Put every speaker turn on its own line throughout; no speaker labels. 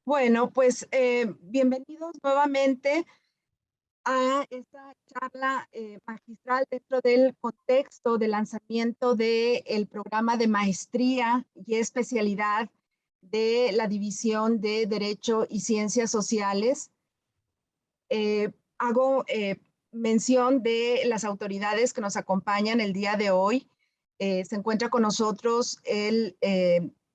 Bueno, pues bienvenidos nuevamente a esta charla magistral dentro del contexto del lanzamiento del programa de maestría y especialidad de la División de Derecho y Ciencias Sociales. Hago mención de las autoridades que nos acompañan el día de hoy. Se encuentra con nosotros el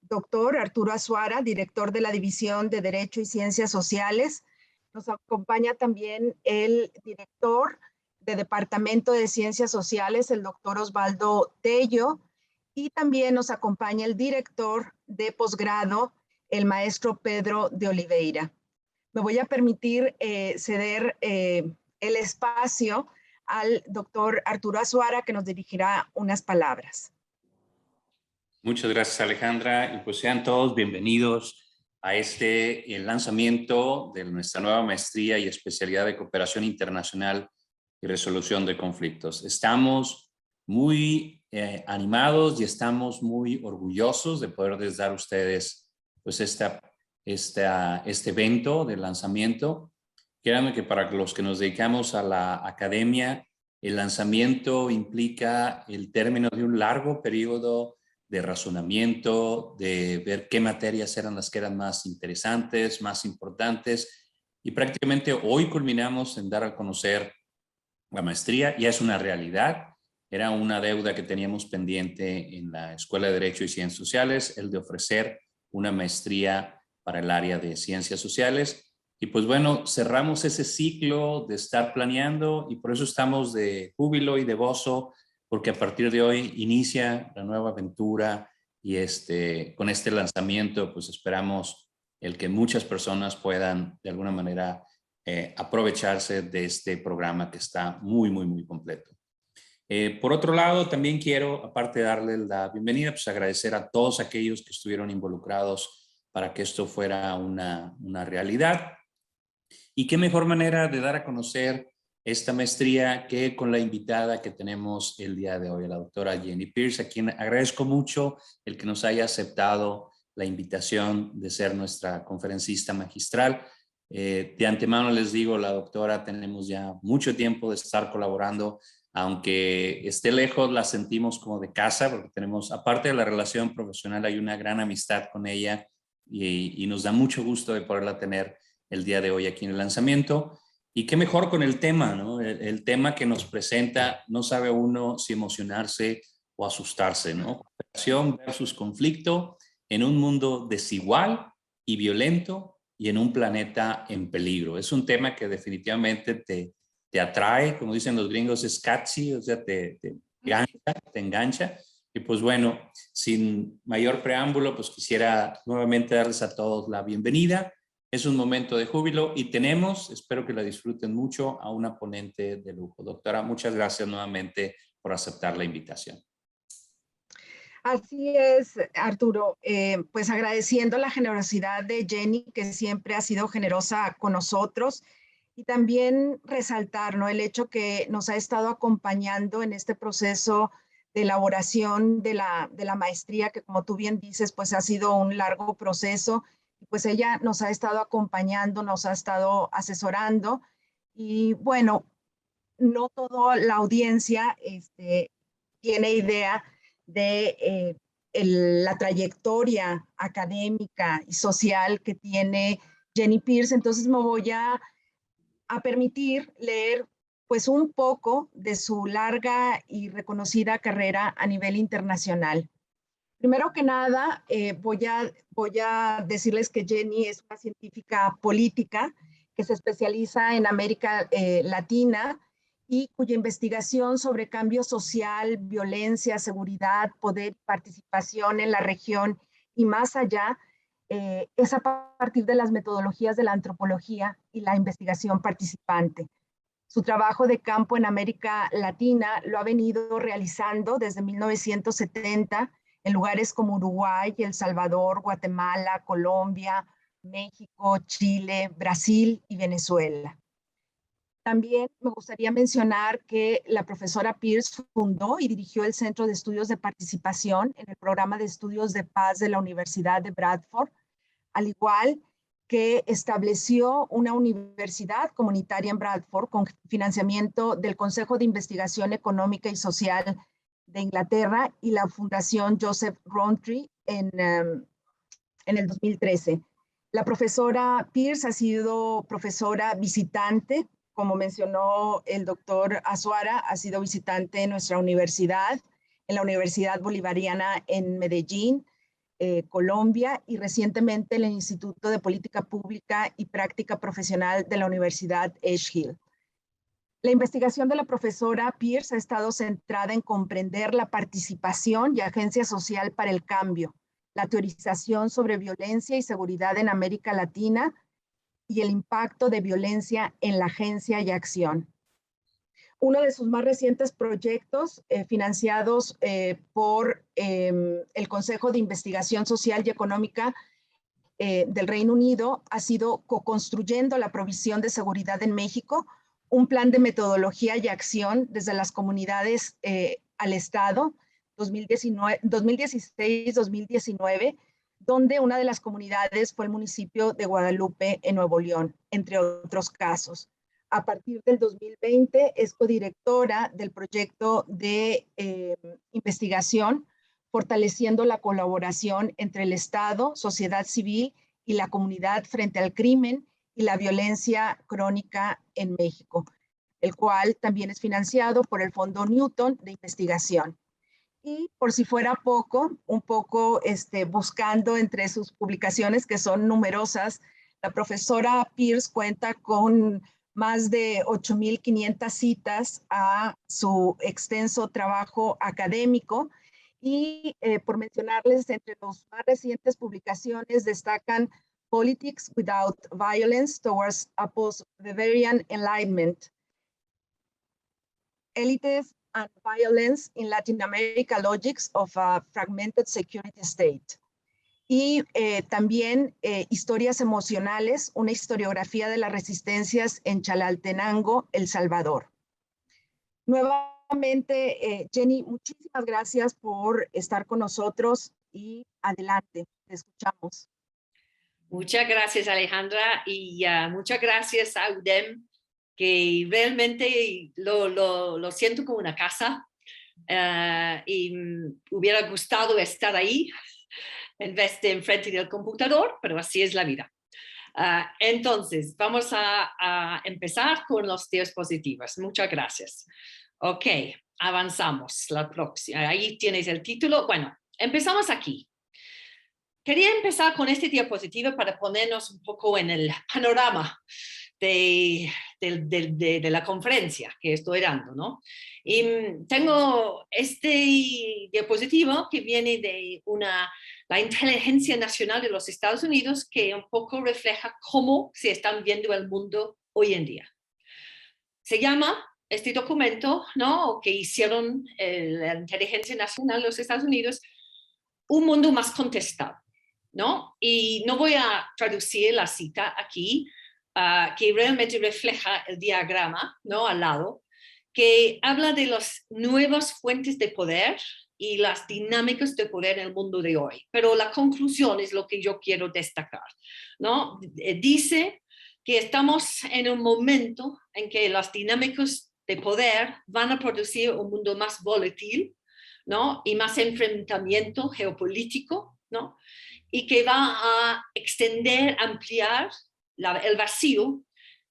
doctor Arturo Azuara, director de la División de Derecho y Ciencias Sociales. Nos acompaña también el director de Departamento de Ciencias Sociales, el doctor Osvaldo Tello, y también nos acompaña el director de posgrado, el maestro Pedro de Oliveira. Me voy a permitir ceder el espacio al doctor Arturo Azuara, que nos dirigirá unas palabras.
Muchas gracias, Alejandra. Y pues sean todos bienvenidos a el lanzamiento de nuestra nueva maestría y especialidad de cooperación internacional y resolución de conflictos. Estamos muy animados y estamos muy orgullosos de poderles dar a ustedes pues este evento de lanzamiento. Créanme que para los que nos dedicamos a la academia, el lanzamiento implica el término de un largo periodo de razonamiento, de ver qué materias eran las que eran más interesantes, más importantes. Y prácticamente hoy culminamos en dar a conocer la maestría. Ya es una realidad. Era una deuda que teníamos pendiente en la Escuela de Derecho y Ciencias Sociales, el de ofrecer una maestría para el área de Ciencias Sociales. Y pues bueno, cerramos ese ciclo de estar planeando y por eso estamos de júbilo y de gozo, porque a partir de hoy inicia la nueva aventura y con este lanzamiento pues esperamos el que muchas personas puedan de alguna manera aprovecharse de este programa que está muy, muy, muy completo. Por otro lado, también quiero, aparte de darle la bienvenida, pues agradecer a todos aquellos que estuvieron involucrados para que esto fuera una realidad. Y qué mejor manera de dar a conocer esta maestría que con la invitada que tenemos el día de hoy, la doctora Jenny Pierce, a quien agradezco mucho el que nos haya aceptado la invitación de ser nuestra conferencista magistral. De antemano les digo, la doctora tenemos ya mucho tiempo de estar colaborando, aunque esté lejos la sentimos como de casa, porque tenemos, aparte de la relación profesional, hay una gran amistad con ella y nos da mucho gusto de poderla tener el día de hoy aquí en el lanzamiento. Y qué mejor con el tema, ¿no? El tema que nos presenta, no sabe uno si emocionarse o asustarse, ¿no? Cooperación versus conflicto en un mundo desigual y violento y en un planeta en peligro. Es un tema que definitivamente te atrae, como dicen los gringos, es catchy, o sea, te engancha. Y pues bueno, sin mayor preámbulo, pues quisiera nuevamente darles a todos la bienvenida. Es un momento de júbilo y tenemos, espero que la disfruten mucho, a una ponente de lujo. Doctora, muchas gracias nuevamente por aceptar la invitación.
Así es, Arturo. Pues agradeciendo la generosidad de Jenny, que siempre ha sido generosa con nosotros, y también resaltar, ¿no?, el hecho que nos ha estado acompañando en este proceso de elaboración de la maestría, que como tú bien dices, pues ha sido un largo proceso. Pues ella nos ha estado acompañando, nos ha estado asesorando y bueno, no toda la audiencia tiene idea de la trayectoria académica y social que tiene Jenny Pierce, entonces me voy a permitir leer pues un poco de su larga y reconocida carrera a nivel internacional. Primero que nada, voy a decirles que Jenny es una científica política que se especializa en América Latina y cuya investigación sobre cambio social, violencia, seguridad, poder, participación en la región y más allá es a partir de las metodologías de la antropología y la investigación participante. Su trabajo de campo en América Latina lo ha venido realizando desde 1970 en lugares como Uruguay, El Salvador, Guatemala, Colombia, México, Chile, Brasil y Venezuela. También me gustaría mencionar que la profesora Pierce fundó y dirigió el Centro de Estudios de Participación en el Programa de Estudios de Paz de la Universidad de Bradford, al igual que estableció una universidad comunitaria en Bradford con financiamiento del Consejo de Investigación Económica y Social de Inglaterra y la Fundación Joseph Rowntree en el 2013. La profesora Pierce ha sido profesora visitante, como mencionó el doctor Azuara, ha sido visitante en nuestra universidad, en la Universidad Bolivariana en Medellín, Colombia, y recientemente en el Instituto de Política Pública y Práctica Profesional de la Universidad Edge Hill. La investigación de la profesora Pierce ha estado centrada en comprender la participación y agencia social para el cambio, la teorización sobre violencia y seguridad en América Latina y el impacto de violencia en la agencia y acción. Uno de sus más recientes proyectos financiados por el Consejo de Investigación Social y Económica del Reino Unido ha sido Co-construyendo la provisión de seguridad en México, un plan de metodología y acción desde las comunidades al Estado 2016-2019, donde una de las comunidades fue el municipio de Guadalupe en Nuevo León, entre otros casos. A partir del 2020 es codirectora del proyecto de investigación, fortaleciendo la colaboración entre el Estado, sociedad civil y la comunidad frente al crimen y la violencia crónica en México, el cual también es financiado por el Fondo Newton de Investigación. Y por si fuera poco, un poco buscando entre sus publicaciones, que son numerosas, la profesora Pierce cuenta con más de 8,500 citas a su extenso trabajo académico. Y por mencionarles, entre los más recientes publicaciones destacan Politics Without Violence Towards a Post-Bavarian Enlightenment, Elites and Violence in Latin America, Logics of a Fragmented Security State. Y también Historias Emocionales, una historiografía de las resistencias en Chalatenango, El Salvador. Nuevamente, Jenny, muchísimas gracias por estar con nosotros y adelante, te escuchamos.
Muchas gracias, Alejandra, y muchas gracias a UDEM, que realmente lo siento como una casa y hubiera gustado estar ahí en vez de enfrente del computador, pero así es la vida. Entonces, vamos a empezar con los diapositivas. Muchas gracias. Ok, avanzamos. La próxima. Ahí tienes el título. Bueno, empezamos aquí. Quería empezar con este diapositiva para ponernos un poco en el panorama de la conferencia que estoy dando, ¿no? Y tengo este diapositivo que viene de la inteligencia nacional de los Estados Unidos, que un poco refleja cómo se están viendo el mundo hoy en día. Se llama este documento, ¿no?, que hicieron la inteligencia nacional de los Estados Unidos, Un mundo más contestado, ¿no? Y no voy a traducir la cita aquí, que realmente refleja el diagrama, ¿no?, al lado, que habla de las nuevas fuentes de poder y las dinámicas de poder en el mundo de hoy. Pero la conclusión es lo que yo quiero destacar, ¿no? Dice que estamos en un momento en que las dinámicas de poder van a producir un mundo más volátil, ¿no?, y más enfrentamiento geopolítico, ¿no?, y que va a extender, ampliar el vacío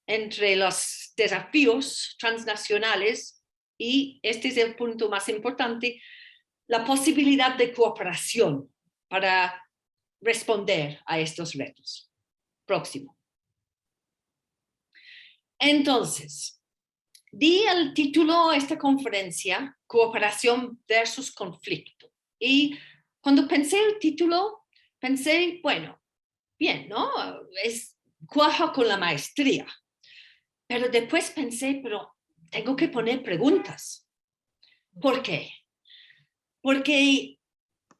entre los desafíos transnacionales y, este es el punto más importante, la posibilidad de cooperación para responder a estos retos. Próximo. Entonces, di el título a esta conferencia, Cooperación versus Conflicto. Y cuando pensé el título, pensé, bueno, bien, ¿no? Cuaja con la maestría. Pero después pensé, pero tengo que poner preguntas. ¿Por qué? Porque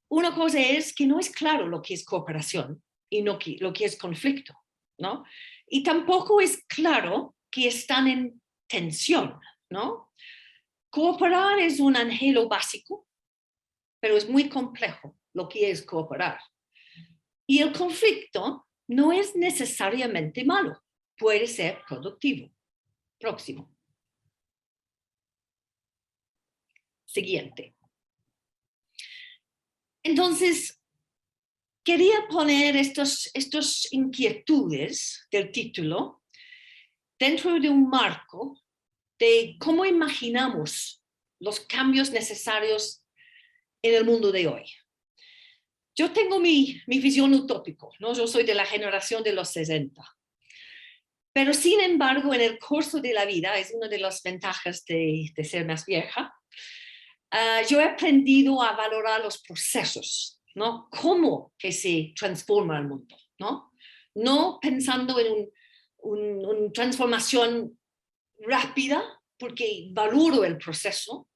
una cosa es que no es claro lo que es cooperación y lo que es conflicto, ¿no? Y tampoco es claro que están en tensión, ¿no? Cooperar es un anhelo básico, pero es muy complejo lo que es cooperar. Y el conflicto no es necesariamente malo, puede ser productivo. Próximo. Siguiente. Entonces, quería poner estos inquietudes del título dentro de un marco de cómo imaginamos los cambios necesarios en el mundo de hoy. Yo tengo mi visión utópica, ¿no? Yo soy de la generación de los 60. Pero sin embargo, en el curso de la vida, es una de las ventajas de ser más vieja, yo he aprendido a valorar los procesos, ¿no? Cómo que se transforma el mundo, ¿no? No pensando en una transformación rápida, porque valoro el proceso,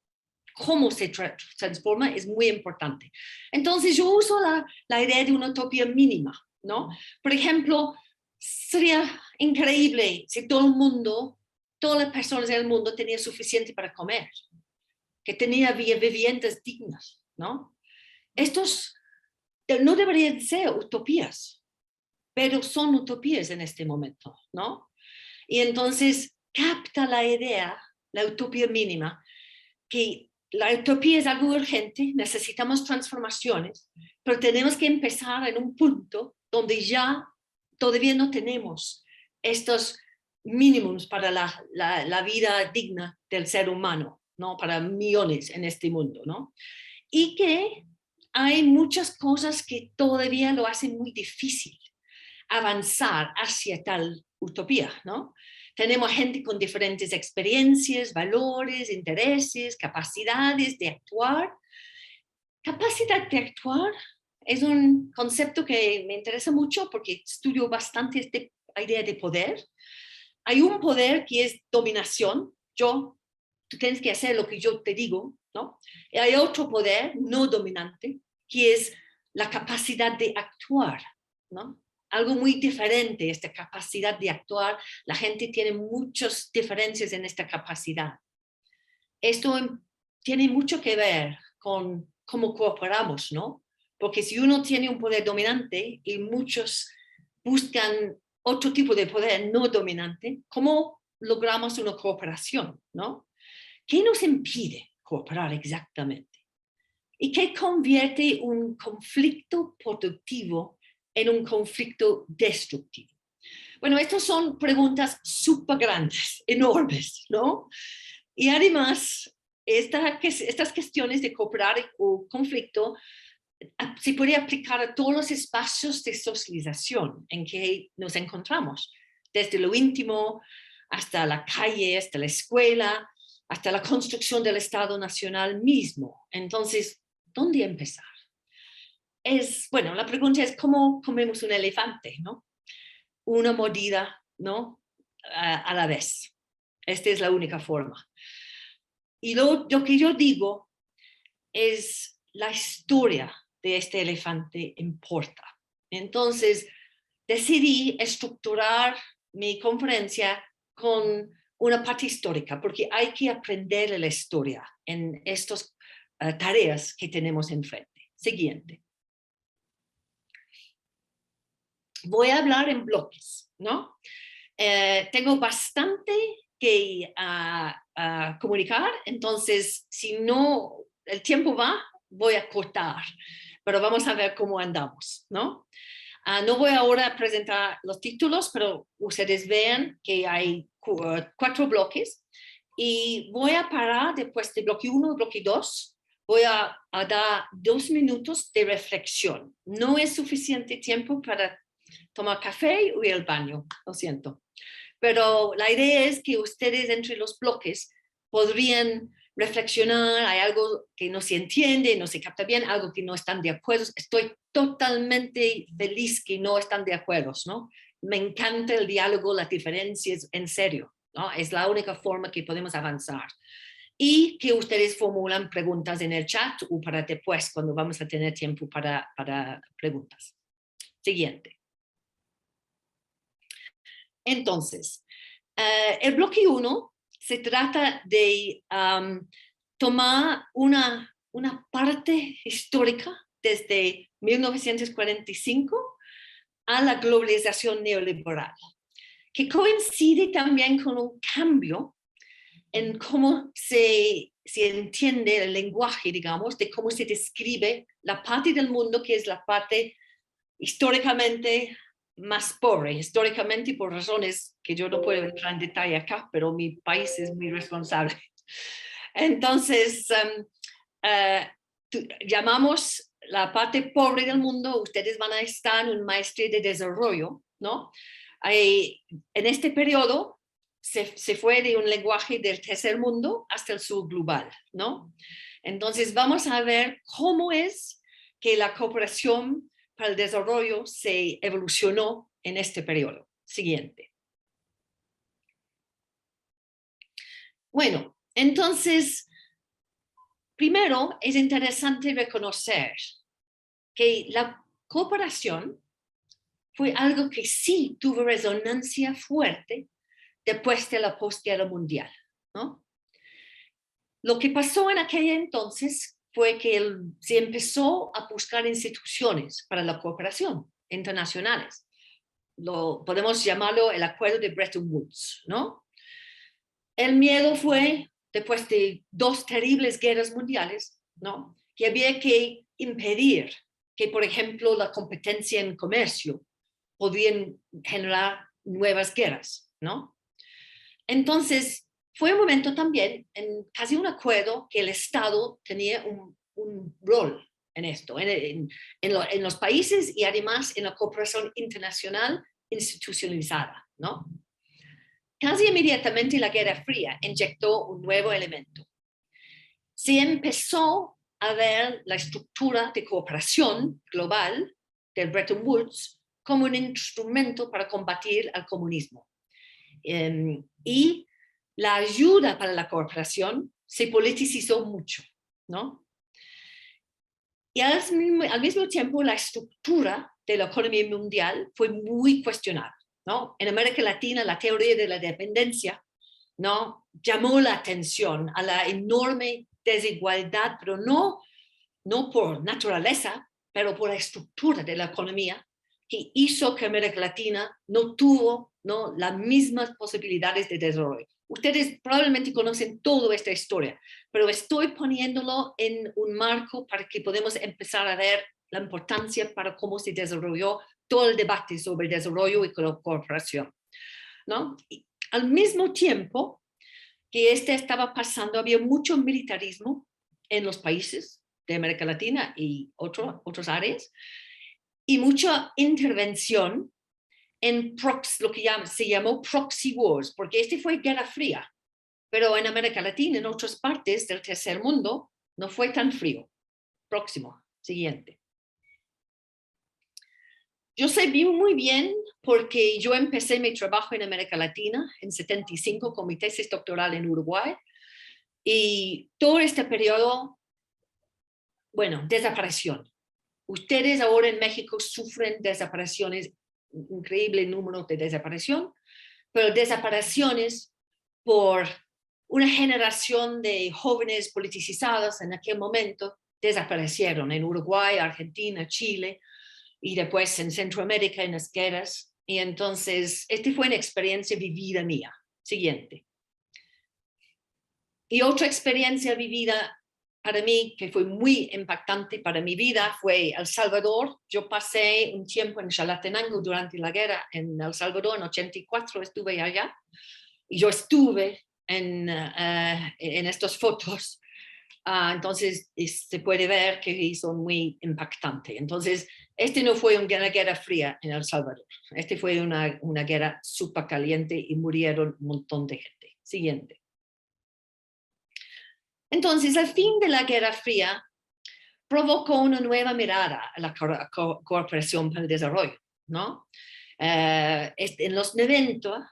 cómo se transforma es muy importante. Entonces yo uso la idea de una utopía mínima, ¿no? Por ejemplo, sería increíble si todo el mundo, todas las personas del mundo tenían suficiente para comer, que tenía viviendas dignas, ¿no? Estos no deberían ser utopías, pero son utopías en este momento, ¿no? Y entonces capta la idea, la utopía mínima, que la utopía es algo urgente, necesitamos transformaciones, pero tenemos que empezar en un punto donde ya todavía no tenemos estos mínimos para la vida digna del ser humano, ¿no? Para millones en este mundo, ¿no? Y que hay muchas cosas que todavía lo hacen muy difícil avanzar hacia tal utopía, ¿no? Tenemos gente con diferentes experiencias, valores, intereses, capacidades de actuar. Capacidad de actuar es un concepto que me interesa mucho porque estudio bastante esta idea de poder. Hay un poder que es dominación. Tú tienes que hacer lo que yo te digo, ¿no? Y hay otro poder no dominante que es la capacidad de actuar, ¿no? Algo muy diferente, esta capacidad de actuar. La gente tiene muchas diferencias en esta capacidad. Esto tiene mucho que ver con cómo cooperamos, ¿no? Porque si uno tiene un poder dominante y muchos buscan otro tipo de poder no dominante, ¿cómo logramos una cooperación, ¿no? ¿Qué nos impide cooperar exactamente? ¿Y qué convierte un conflicto productivo en un conflicto destructivo? Bueno, estas son preguntas súper grandes, enormes, ¿no? Y además, estas cuestiones de cooperar o conflicto se puede aplicar a todos los espacios de socialización en que nos encontramos, desde lo íntimo hasta la calle, hasta la escuela, hasta la construcción del Estado Nacional mismo. Entonces, ¿dónde empezar? Bueno, la pregunta es ¿cómo comemos un elefante, no? Una mordida, ¿no? A la vez. Esta es la única forma. Y lo que yo digo es la historia de este elefante importa. Entonces, decidí estructurar mi conferencia con una parte histórica, porque hay que aprender de la historia en estas tareas que tenemos enfrente. Siguiente. Voy a hablar en bloques, ¿no? Tengo bastante que comunicar, entonces si no el tiempo va, voy a cortar, pero vamos a ver cómo andamos, ¿no? No voy ahora a presentar los títulos, pero ustedes vean que hay 4 bloques y voy a parar después de bloque 1 y bloque 2. Voy a dar 2 minutos de reflexión. No es suficiente tiempo para tomar café o ir al baño, lo siento. Pero la idea es que ustedes entre los bloques podrían reflexionar, hay algo que no se entiende, no se capta bien, algo que no están de acuerdo. Estoy totalmente feliz que no están de acuerdo, ¿no? Me encanta el diálogo, las diferencias, en serio, ¿no? Es la única forma que podemos avanzar. Y que ustedes formulan preguntas en el chat o para después, cuando vamos a tener tiempo para preguntas. Siguiente. Entonces, el bloque 1 se trata de tomar una parte histórica desde 1945 a la globalización neoliberal, que coincide también con un cambio en cómo se entiende el lenguaje, digamos, de cómo se describe la parte del mundo que es la parte históricamente más pobre, históricamente por razones que yo no puedo entrar en detalle acá, pero mi país es muy responsable. Entonces, llamamos la parte pobre del mundo, ustedes van a estar en un maestría de desarrollo, ¿no? En este periodo se fue de un lenguaje del tercer mundo hasta el sur global, ¿no? Entonces vamos a ver cómo es que la cooperación para el desarrollo se evolucionó en este periodo. Siguiente. Bueno, entonces, primero es interesante reconocer que la cooperación fue algo que sí tuvo resonancia fuerte después de la posguerra mundial, ¿no? Lo que pasó en aquel entonces fue que se empezó a buscar instituciones para la cooperación internacionales. Podemos llamarlo el acuerdo de Bretton Woods, ¿no? El miedo fue, después de 2 terribles guerras mundiales, ¿no?, que había que impedir que, por ejemplo, la competencia en comercio podían generar nuevas guerras, ¿no? Entonces, fue un momento también, en casi un acuerdo, que el Estado tenía un rol en esto, en los países y además en la cooperación internacional institucionalizada, ¿no? Casi inmediatamente la Guerra Fría inyectó un nuevo elemento. Se empezó a ver la estructura de cooperación global del Bretton Woods como un instrumento para combatir al comunismo. Y la ayuda para la cooperación se politicizó mucho, ¿no? Y al mismo tiempo la estructura de la economía mundial fue muy cuestionada, ¿no? En América Latina la teoría de la dependencia, ¿no?, llamó la atención a la enorme desigualdad, pero no por naturaleza, pero por la estructura de la economía, que hizo que América Latina no tuvo, ¿no?, las mismas posibilidades de desarrollo. Ustedes probablemente conocen toda esta historia, pero estoy poniéndolo en un marco para que podamos empezar a ver la importancia para cómo se desarrolló todo el debate sobre el desarrollo y la cooperación, ¿no? Y al mismo tiempo que estaba pasando, había mucho militarismo en los países de América Latina y otras áreas, y mucha intervención en lo que se llamó proxy wars, porque fue Guerra Fría, pero en América Latina, en otras partes del tercer mundo, no fue tan frío. Próximo, siguiente. Yo sé muy bien porque yo empecé mi trabajo en América Latina en 75 con mi tesis doctoral en Uruguay, y todo este periodo, bueno, desaparición. Ustedes ahora en México sufren desapariciones, increíble número de desaparición, pero desapariciones por una generación de jóvenes politicizados en aquel momento desaparecieron en Uruguay, Argentina, Chile y después en Centroamérica en las guerras. Y entonces, fue una experiencia vivida mía. Siguiente. Y otra experiencia vivida para mí, que fue muy impactante para mi vida, fue El Salvador. Yo pasé un tiempo en Chalatenango durante la guerra en El Salvador, en 84 estuve allá. Y yo estuve en estas fotos. Entonces, se puede ver que son muy impactantes. Entonces, no fue una guerra fría en El Salvador. Fue una guerra súper caliente y murieron un montón de gente. Siguiente. Entonces, el fin de la Guerra Fría provocó una nueva mirada a la cooperación para el desarrollo, ¿no? En los 90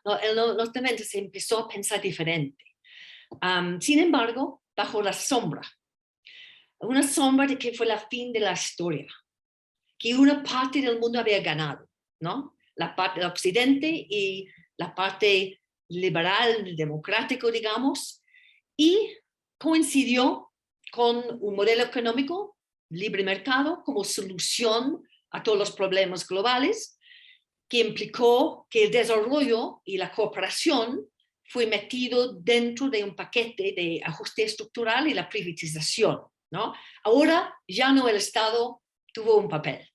se empezó a pensar diferente. Sin embargo, bajo la sombra, una sombra de que fue el fin de la historia, que una parte del mundo había ganado, ¿no? La parte del occidente y la parte liberal, democrático, digamos, y coincidió con un modelo económico, libre mercado, como solución a todos los problemas globales, que implicó que el desarrollo y la cooperación fue metido dentro de un paquete de ajuste estructural y la privatización, ¿no? Ahora ya no el Estado tuvo un papel,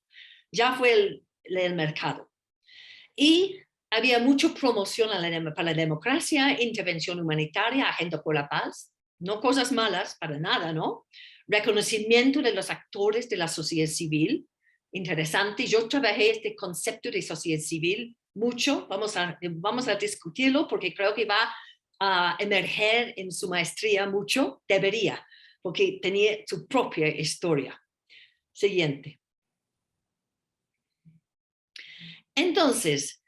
ya fue el mercado. Y había mucha promoción para la democracia, intervención humanitaria, agenda por la paz, no cosas malas para nada, ¿no? Reconocimiento de los actores de la sociedad civil, interesante. Yo trabajé este concepto de sociedad civil mucho, vamos a discutirlo porque creo que va a emerger en su maestría mucho, debería, porque tenía su propia historia. Siguiente. Entonces,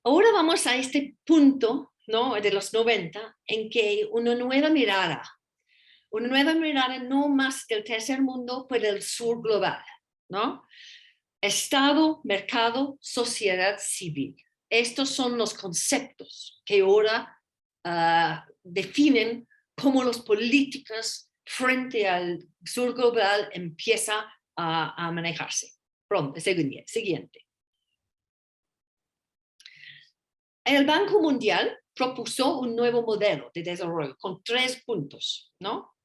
ahora vamos a este punto, ¿no? De los 90, en que una nueva mirada no más del tercer mundo, pero del sur global, ¿no? Estado, mercado, sociedad civil. Estos son los conceptos que ahora definen cómo los políticos frente al sur global empiezan a manejarse. Pronto, siguiente. El Banco Mundial propuso un nuevo modelo de desarrollo con 3 puntos, ¿no?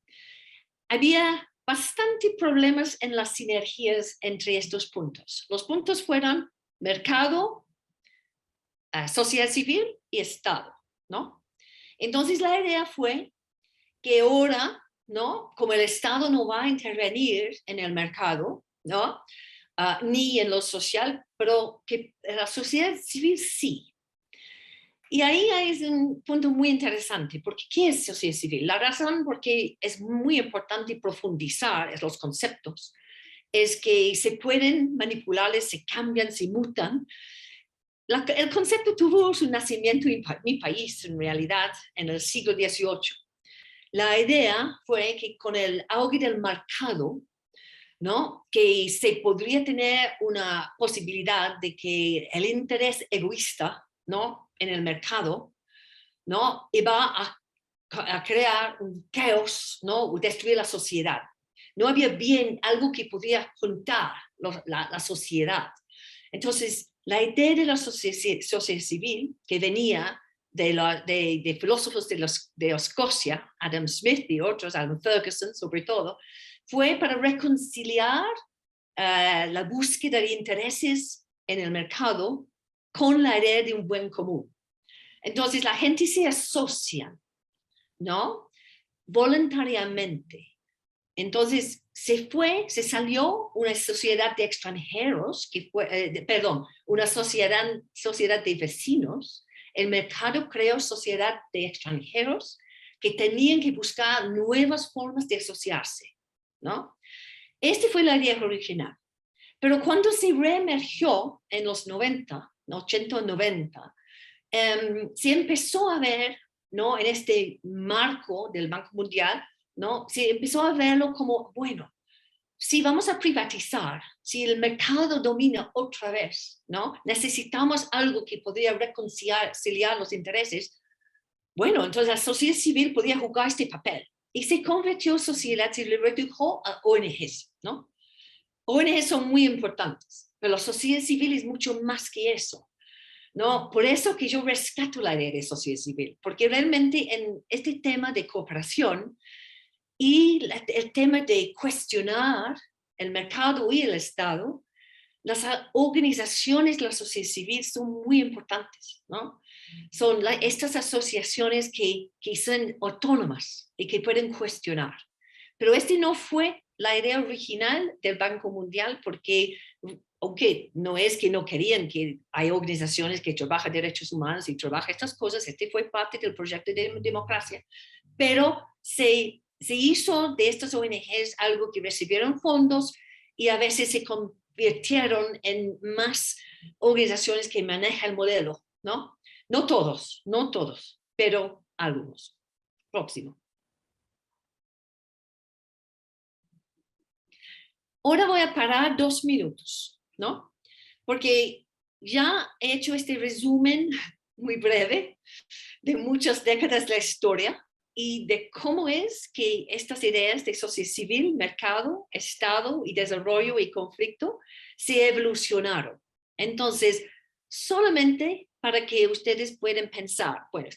Había bastante problemas en las sinergias entre estos puntos. Los puntos fueron mercado, sociedad civil y Estado, ¿no? Entonces la idea fue que ahora, ¿no? Como el Estado no va a intervenir en el mercado, ¿no? Ni en lo social, pero que la sociedad civil sí. Y ahí es un punto muy interesante, porque ¿qué es sociedad civil? La razón por qué es muy importante profundizar en los conceptos es que se pueden manipular, se cambian, se mutan. El concepto tuvo su nacimiento en mi país, en realidad, en el siglo XVIII. La idea fue que con el auge del mercado, ¿no? Que se podría tener una posibilidad de que el interés egoísta, ¿no? En el mercado, ¿no? Iba a crear un caos, ¿no? Destruir la sociedad. No había bien algo que podía juntar la sociedad. Entonces, la idea de la sociedad civil que venía de filósofos de Escocia, Adam Smith y otros, Alan Ferguson sobre todo, fue para reconciliar la búsqueda de intereses en el mercado con la idea de un buen común. Entonces la gente se asocia, ¿no? Voluntariamente. Entonces se salió una sociedad de extranjeros, una sociedad de vecinos. El mercado creó sociedad de extranjeros que tenían que buscar nuevas formas de asociarse, ¿no? Esta fue la idea original. Pero cuando se reemergió en los 90, 80 o 90, se empezó a ver, ¿no? En este marco del Banco Mundial, ¿no? Se empezó a verlo como, bueno, si vamos a privatizar, si el mercado domina otra vez, ¿no? Necesitamos algo que podría reconciliar los intereses. Bueno, entonces la sociedad civil podía jugar este papel. Y se convirtió sociedad civil, redujo a ONGs, ¿no? ONGs son muy importantes, pero la sociedad civil es mucho más que eso, ¿no? Por eso que yo rescato la idea de sociedad civil, porque realmente en este tema de cooperación y el tema de cuestionar el mercado y el Estado, las organizaciones de la sociedad civil son muy importantes, ¿no? Son estas asociaciones que son autónomas y que pueden cuestionar. Pero este no fue la idea original del Banco Mundial, porque aunque no es que no querían que hay organizaciones que trabajan derechos humanos y trabajan estas cosas, este fue parte del proyecto de democracia, pero se hizo de estas ONGs algo que recibieron fondos y a veces se convirtieron en más organizaciones que manejan el modelo, ¿no? No todos, pero algunos. Próximo. Ahora voy a parar 2 minutos, ¿no? Porque ya he hecho este resumen muy breve de muchas décadas de la historia y de cómo es que estas ideas de sociedad civil, mercado, Estado y desarrollo y conflicto se evolucionaron. Entonces, solamente para que ustedes puedan pensar, bueno,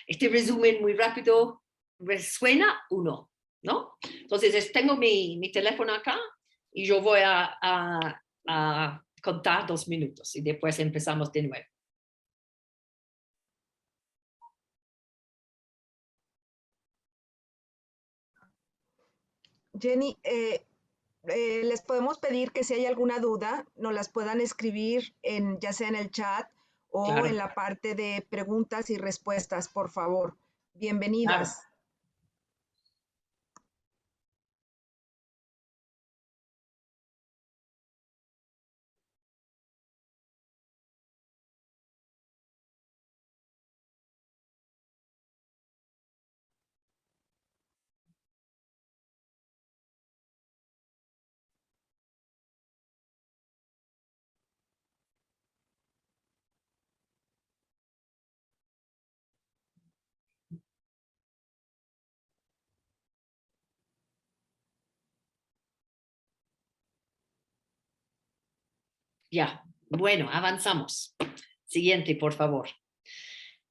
este resumen muy rápido resuena o no, ¿no? Entonces tengo mi teléfono acá y yo voy a contar 2 minutos y después empezamos de nuevo.
Jenny, les podemos pedir que si hay alguna duda, nos las puedan escribir ya sea en el chat o en
Claro,
la parte de preguntas y respuestas, por favor.
claro.
Bienvenidas.
Ya, bueno, avanzamos. Siguiente, por favor.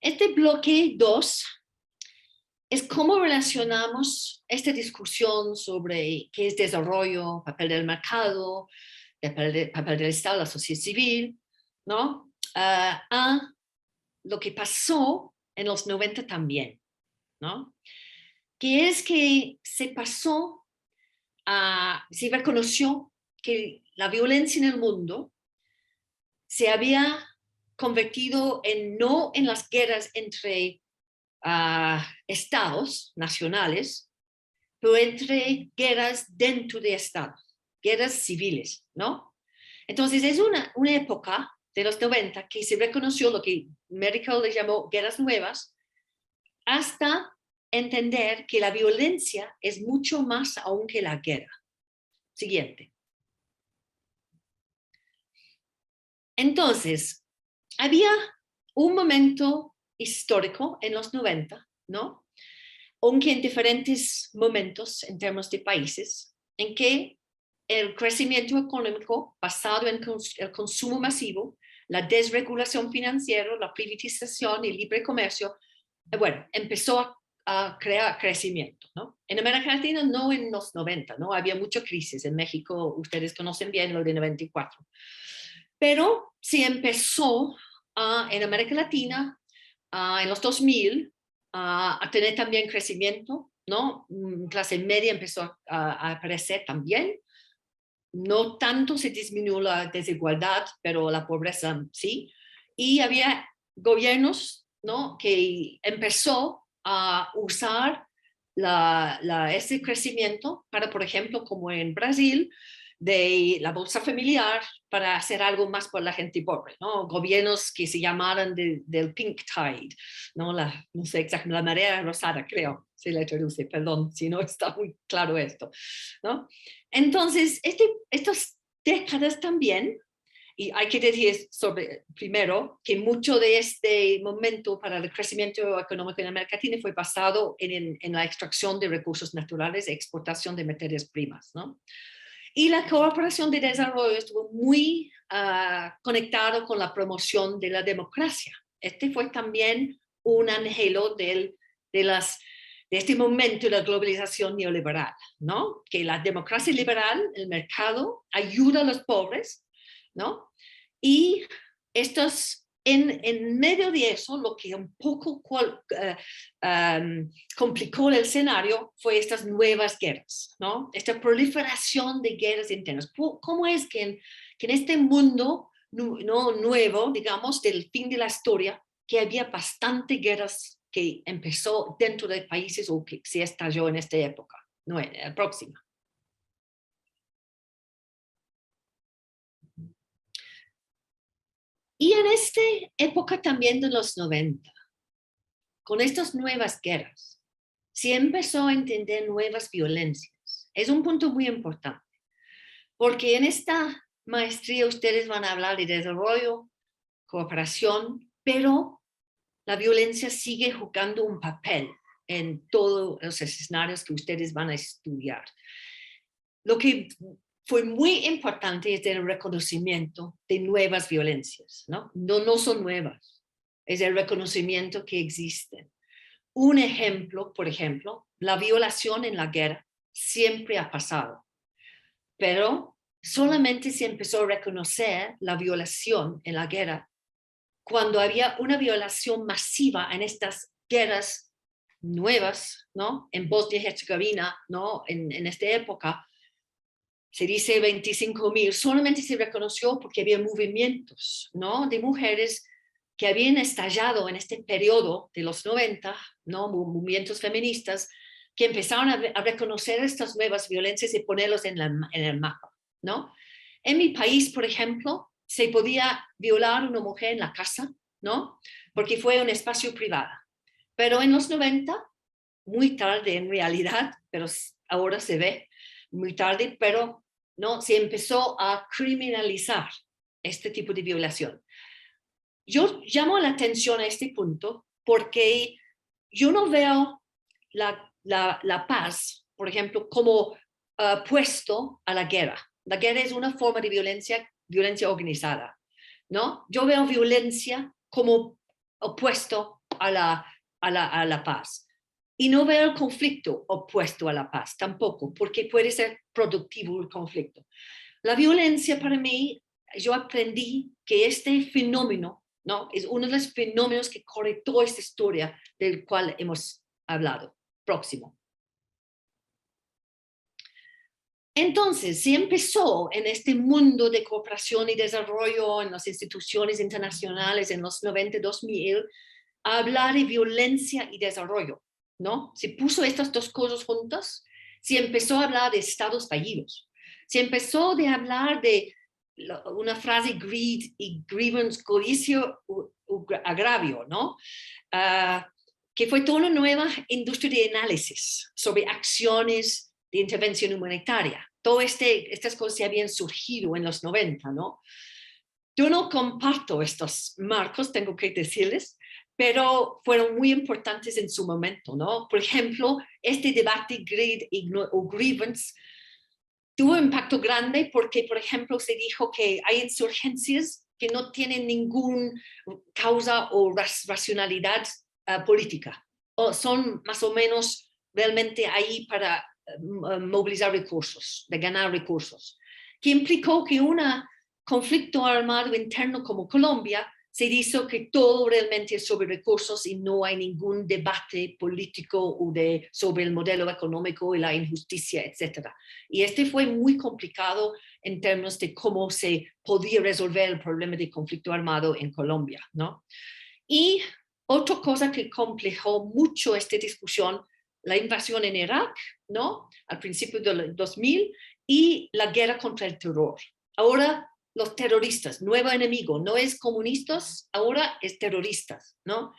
Este bloque 2 es cómo relacionamos esta discusión sobre qué es desarrollo, papel del mercado, papel del Estado, la sociedad civil, ¿no? A lo que pasó en los 90 también, ¿no? Que es que se reconoció que la violencia en el mundo se había convertido no en las guerras entre estados nacionales, pero entre guerras dentro de estados, guerras civiles, ¿no? Entonces es una época de los 90 que se reconoció lo que Merkel le llamó guerras nuevas, hasta entender que la violencia es mucho más aún que la guerra. Siguiente. Entonces, había un momento histórico en los 90, ¿no? Aunque en diferentes momentos en términos de países, en que el crecimiento económico basado en el consumo masivo, la desregulación financiera, la privatización y el libre comercio, bueno, empezó a crear crecimiento, ¿no? En América Latina no en los 90, ¿no? Había mucha crisis. En México, ustedes conocen bien lo de 94. Pero sí empezó en América Latina en los 2000 a tener también crecimiento, ¿no? Clase media empezó a aparecer también. No tanto se disminuyó la desigualdad, pero la pobreza sí. Y había gobiernos, ¿no? Que empezó a usar ese crecimiento para, por ejemplo, como en Brasil, de la bolsa familiar para hacer algo más por la gente pobre, ¿no? Gobiernos que se llamaran del pink tide, ¿no? No sé exactamente, la marea rosada, creo, se le traduce, perdón, si no está muy claro esto, ¿no? Entonces, estas décadas también, y hay que decir primero que mucho de este momento para el crecimiento económico en América Latina fue basado en la extracción de recursos naturales e exportación de materias primas, ¿no? Y la cooperación de desarrollo estuvo muy conectado con la promoción de la democracia. Este fue también un anhelo de este momento de la globalización neoliberal, ¿no? Que la democracia liberal, el mercado, ayuda a los pobres, ¿no? Y en medio de eso, lo que un poco complicó el escenario fue estas nuevas guerras, ¿no? Esta proliferación de guerras internas. ¿Cómo es que en este mundo nuevo, digamos, del fin de la historia, que había bastante guerras que empezó dentro de países o que se estalló en esta época, no en la próxima? Y en esta época también de los 90, con estas nuevas guerras, se empezó a entender nuevas violencias. Es un punto muy importante, porque en esta maestría ustedes van a hablar de desarrollo, cooperación, pero la violencia sigue jugando un papel en todos los escenarios que ustedes van a estudiar. Lo que fue muy importante el reconocimiento de nuevas violencias, ¿no? No son nuevas, es el reconocimiento que existen. Un ejemplo, por ejemplo, la violación en la guerra siempre ha pasado, pero solamente se empezó a reconocer la violación en la guerra cuando había una violación masiva en estas guerras nuevas, ¿no? En Bosnia y Herzegovina, ¿no? En esta época, se dice 25.000, solamente se reconoció porque había movimientos, ¿no? De mujeres que habían estallado en este periodo de los 90, ¿no? Movimientos feministas que empezaron a reconocer estas nuevas violencias y ponerlos en el mapa, ¿no? En mi país, por ejemplo, se podía violar a una mujer en la casa, ¿no? Porque fue un espacio privado. Pero en los 90, muy tarde en realidad, pero ahora se ve muy tarde, pero no, se empezó a criminalizar este tipo de violación. Yo llamo la atención a este punto porque yo no veo la paz, por ejemplo, como puesto a la guerra. La guerra es una forma de violencia organizada, ¿no? Yo veo violencia como opuesto a la paz. Y no veo el conflicto opuesto a la paz tampoco, porque puede ser productivo el conflicto. La violencia para mí, yo aprendí que este fenómeno, ¿no? Es uno de los fenómenos que correctó esta historia del cual hemos hablado. Próximo. Entonces, se empezó en este mundo de cooperación y desarrollo en las instituciones internacionales en los 90, 2000, a hablar de violencia y desarrollo, ¿no? Se puso estas dos cosas juntas, se empezó a hablar de estados fallidos, se empezó a hablar de una frase greed y grievance, codicio o agravio, ¿no? Que fue toda una nueva industria de análisis sobre acciones de intervención humanitaria. Todas estas cosas se habían surgido en los 90, ¿no? Yo no comparto estos marcos, tengo que decirles, pero fueron muy importantes en su momento, ¿no? Por ejemplo, este debate greed o grievance tuvo un impacto grande porque, por ejemplo, se dijo que hay insurgencias que no tienen ninguna causa o racionalidad política, o son más o menos realmente ahí para movilizar recursos, de ganar recursos, que implicó que un conflicto armado interno como Colombia se dice que todo realmente es sobre recursos y no hay ningún debate político sobre el modelo económico y la injusticia, etc. Y este fue muy complicado en términos de cómo se podía resolver el problema de conflicto armado en Colombia, ¿no? Y otra cosa que complejó mucho esta discusión, la invasión en Irak, ¿no? Al principio del 2000, y la guerra contra el terror. Ahora los terroristas, nuevo enemigo, no es comunistas, ahora es terroristas, ¿no?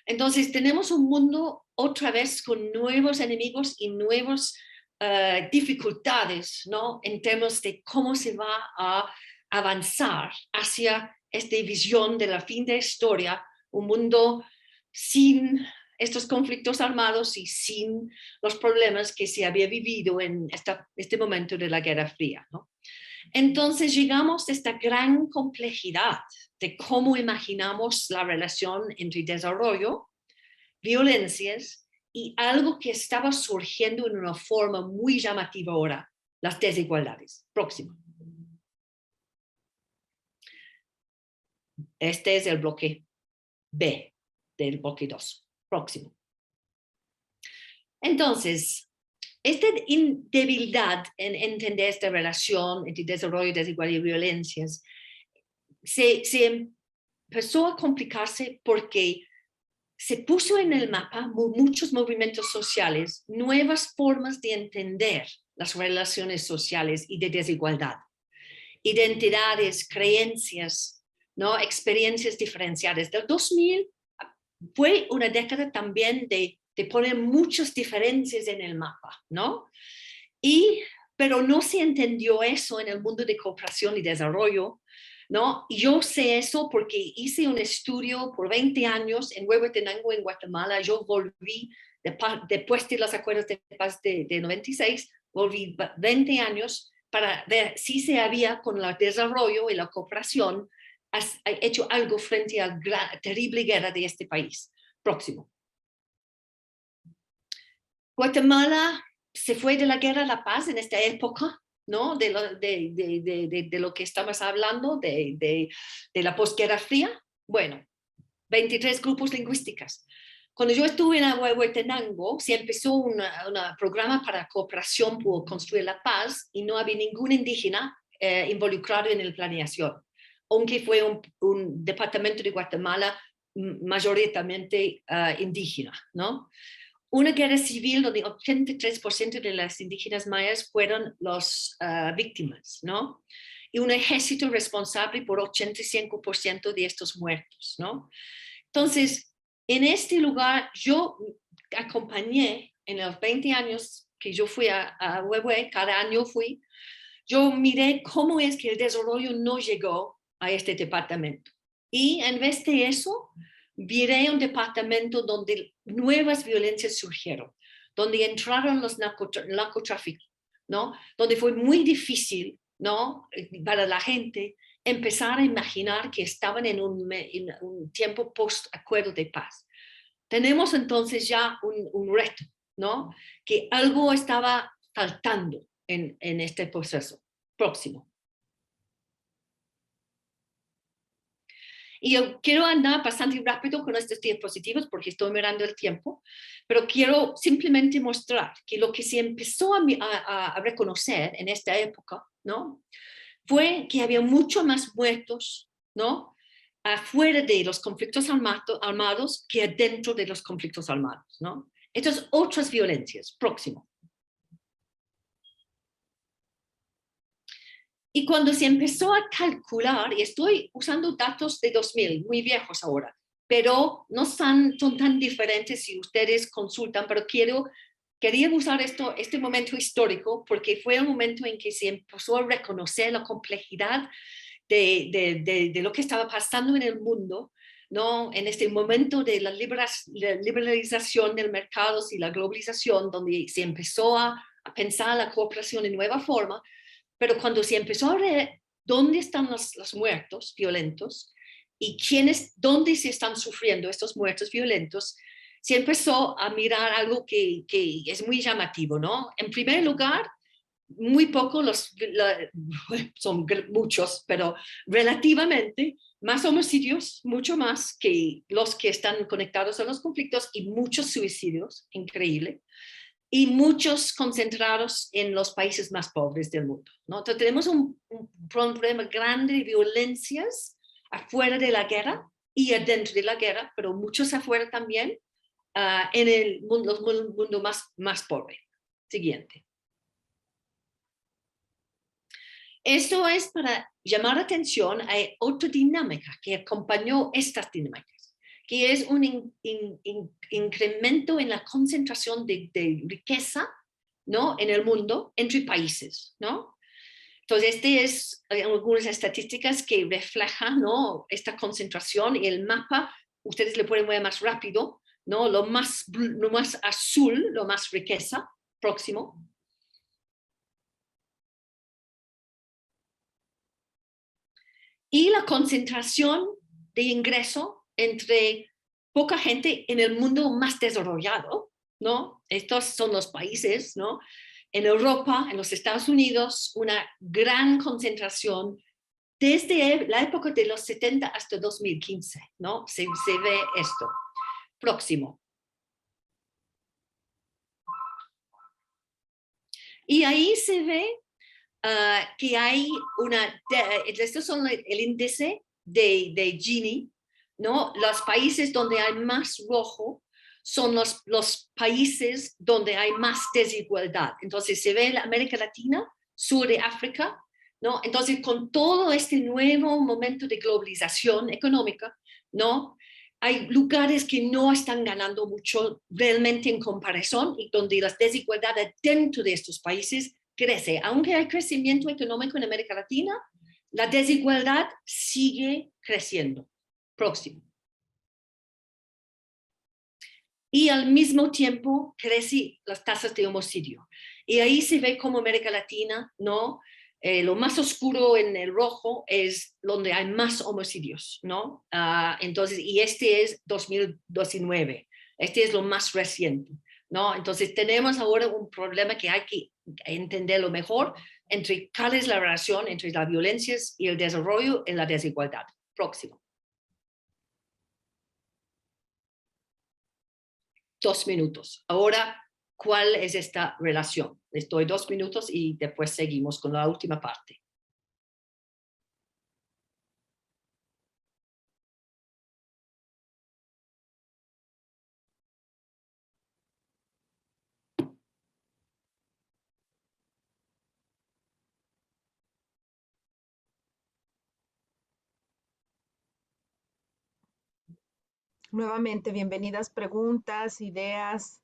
Entonces tenemos un mundo otra vez con nuevos enemigos y nuevas dificultades, ¿no? En términos de cómo se va a avanzar hacia esta visión de la fin de la historia, un mundo sin estos conflictos armados y sin los problemas que se había vivido en este momento de la Guerra Fría, ¿no? Entonces llegamos a esta gran complejidad de cómo imaginamos la relación entre desarrollo, violencias y algo que estaba surgiendo en una forma muy llamativa ahora, las desigualdades. Próximo. Este es el bloque B del bloque 2. Próximo. Entonces, esta debilidad en entender esta relación entre desarrollo, desigualdad y violencias se empezó a complicarse porque se puso en el mapa muchos movimientos sociales, nuevas formas de entender las relaciones sociales y de desigualdad, identidades, creencias, ¿no? Experiencias diferenciadas. Del 2000 fue una década también de poner muchas diferencias en el mapa, ¿no? Pero no se entendió eso en el mundo de cooperación y desarrollo, ¿no? Yo sé eso porque hice un estudio por 20 años en Huehuetenango, en Guatemala. Yo volví, después de los acuerdos de paz de 96, volví 20 años para ver si se había, con el desarrollo y la cooperación, hecho algo frente a la terrible guerra de este país. Próximo. Guatemala se fue de la guerra a la paz en esta época, ¿no? De lo que estamos hablando, de la posguerra fría. Bueno, 23 grupos lingüísticos. Cuando yo estuve en Huehuetenango, se empezó un programa para cooperación por construir la paz y no había ningún indígena involucrado en la planeación, aunque fue un departamento de Guatemala mayoritariamente indígena, ¿no? Una guerra civil donde 83% de las indígenas mayas fueron las víctimas, ¿no? Y un ejército responsable por 85% de estos muertos, ¿no? Entonces, en este lugar yo acompañé en los 20 años que yo fui a Huehue, cada año fui, yo miré cómo es que el desarrollo no llegó a este departamento. Y en vez de eso, miré un departamento donde nuevas violencias surgieron, donde entraron los narcotráficos, ¿no? Donde fue muy difícil, ¿no? Para la gente empezar a imaginar que estaban en un tiempo post-acuerdo de paz. Tenemos entonces ya un reto, ¿no? Que algo estaba faltando en este proceso. Próximo. Y yo quiero andar bastante rápido con estos diapositivos porque estoy mirando el tiempo, pero quiero simplemente mostrar que lo que se empezó a reconocer en esta época, ¿no? Fue que había mucho más muertos, ¿no? Afuera de los conflictos armados que adentro de los conflictos armados, ¿no? Estas otras violencias. Próximo. Y cuando se empezó a calcular, y estoy usando datos de 2000, muy viejos ahora, pero no son tan diferentes si ustedes consultan, pero quería usar este momento histórico porque fue el momento en que se empezó a reconocer la complejidad de lo que estaba pasando en el mundo, ¿no? En este momento de la liberalización del mercado y la globalización, donde se empezó a pensar la cooperación de nueva forma. Pero cuando se empezó a ver dónde están los muertos violentos y dónde se están sufriendo estos muertos violentos, se empezó a mirar algo que es muy llamativo, ¿no? En primer lugar, muy pocos, son muchos, pero relativamente más homicidios, mucho más que los que están conectados a los conflictos y muchos suicidios, increíble. Y muchos concentrados en los países más pobres del mundo, ¿no? Entonces tenemos un problema grande de violencias afuera de la guerra y adentro de la guerra, pero muchos afuera también, en el mundo más pobre. Siguiente. Esto es para llamar atención a otra dinámica que acompañó estas dinámicas, que es un incremento en la concentración de riqueza, ¿no? En el mundo entre países, ¿no? Entonces, es algunas estadísticas que reflejan, ¿no? Esta concentración y el mapa, ustedes le pueden ver más rápido, ¿no? Lo más azul, lo más riqueza. Próximo. Y la concentración de ingreso entre poca gente en el mundo más desarrollado, ¿no? Estos son los países, ¿no? En Europa, en los Estados Unidos, una gran concentración desde la época de los 70 hasta 2015, ¿no? Se ve esto. Próximo. Y ahí se ve que hay estos son el índice de Gini, ¿no? Los países donde hay más rojo son los países donde hay más desigualdad. Entonces se ve en América Latina, sur de África, ¿no? Entonces con todo este nuevo momento de globalización económica, ¿no? Hay lugares que no están ganando mucho realmente en comparación y donde las desigualdades dentro de estos países crece. Aunque hay crecimiento económico en América Latina, la desigualdad sigue creciendo. Próximo. Y al mismo tiempo crecen las tasas de homicidio. Y ahí se ve cómo América Latina, ¿no? Lo más oscuro en el rojo es donde hay más homicidios, ¿no? Entonces, y este es 2019, este es lo más reciente, ¿no? Entonces tenemos ahora un problema que hay que entenderlo mejor entre cuál es la relación entre las violencias y el desarrollo y la desigualdad. Próximo. 2 minutos. Ahora, ¿cuál es esta relación? Les doy 2 minutos y después seguimos con la última parte.
Nuevamente, bienvenidas preguntas, ideas.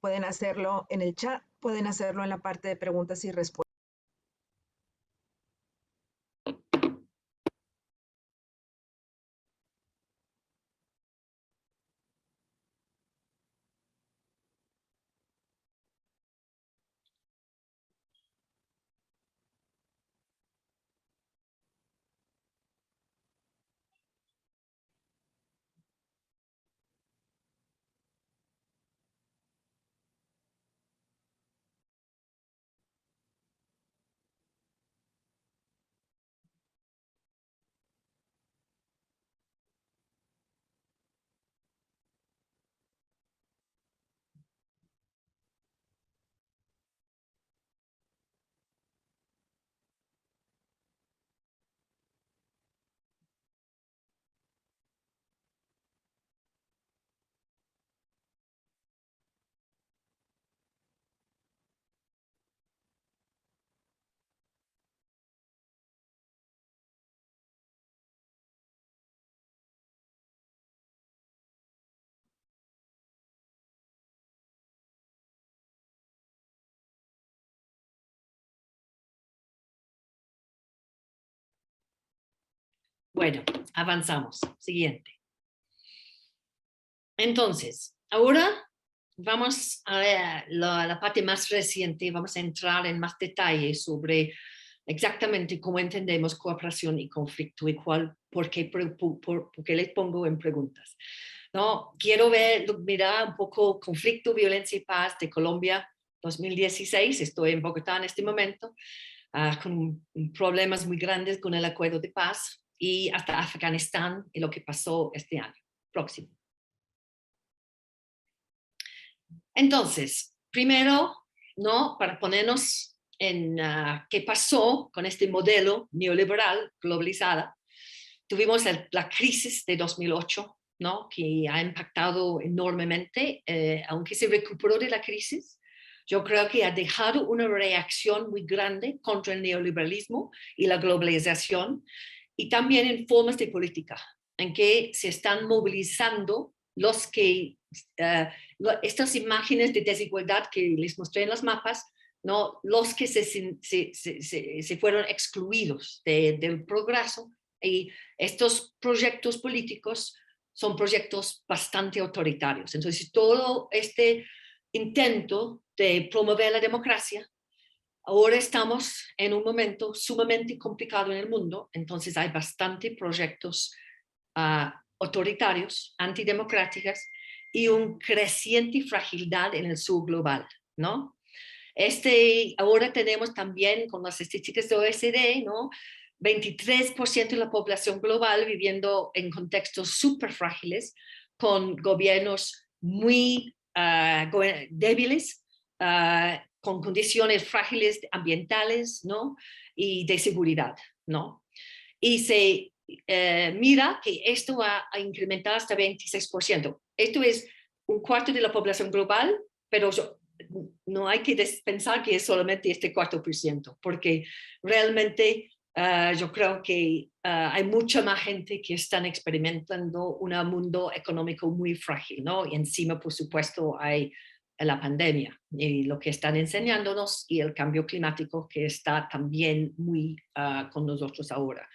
Pueden hacerlo en el chat, pueden hacerlo en la parte de preguntas y respuestas.
Bueno, avanzamos. Siguiente. Entonces, ahora vamos a ver la parte más reciente, vamos a entrar en más detalle sobre exactamente cómo entendemos cooperación y conflicto y por qué les pongo en preguntas. No, quiero mirar un poco conflicto, violencia y paz de Colombia 2016. Estoy en Bogotá en este momento, con problemas muy grandes con el acuerdo de paz y hasta Afganistán y lo que pasó este año. Próximo. Entonces, primero, ¿no? Para ponernos en qué pasó con este modelo neoliberal globalizada, tuvimos la crisis de 2008, ¿no? Que ha impactado enormemente, aunque se recuperó de la crisis. Yo creo que ha dejado una reacción muy grande contra el neoliberalismo y la globalización, y también en formas de política, en que se están movilizando los que, estas imágenes de desigualdad que les mostré en los mapas, ¿no? Los que se fueron excluidos del progreso, y estos proyectos políticos son proyectos bastante autoritarios. Entonces, todo este intento de promover la democracia, ahora estamos en un momento sumamente complicado en el mundo, entonces hay bastante proyectos autoritarios, antidemocráticos y un creciente fragilidad en el sur global, ¿no? Ahora tenemos también con las estadísticas de OECD, ¿no? 23% de la población global viviendo en contextos súper frágiles, con gobiernos muy débiles, con condiciones frágiles ambientales, ¿no? Y de seguridad, ¿no? Y se mira que esto va a incrementar hasta 26%. Esto es un cuarto de la población global, pero no hay que pensar que es solamente este 4%, porque realmente yo creo que hay mucha más gente que están experimentando un mundo económico muy frágil, ¿no? Y encima, por supuesto, hay la pandemia y lo que están enseñándonos y el cambio climático que está también muy con nosotros ahora.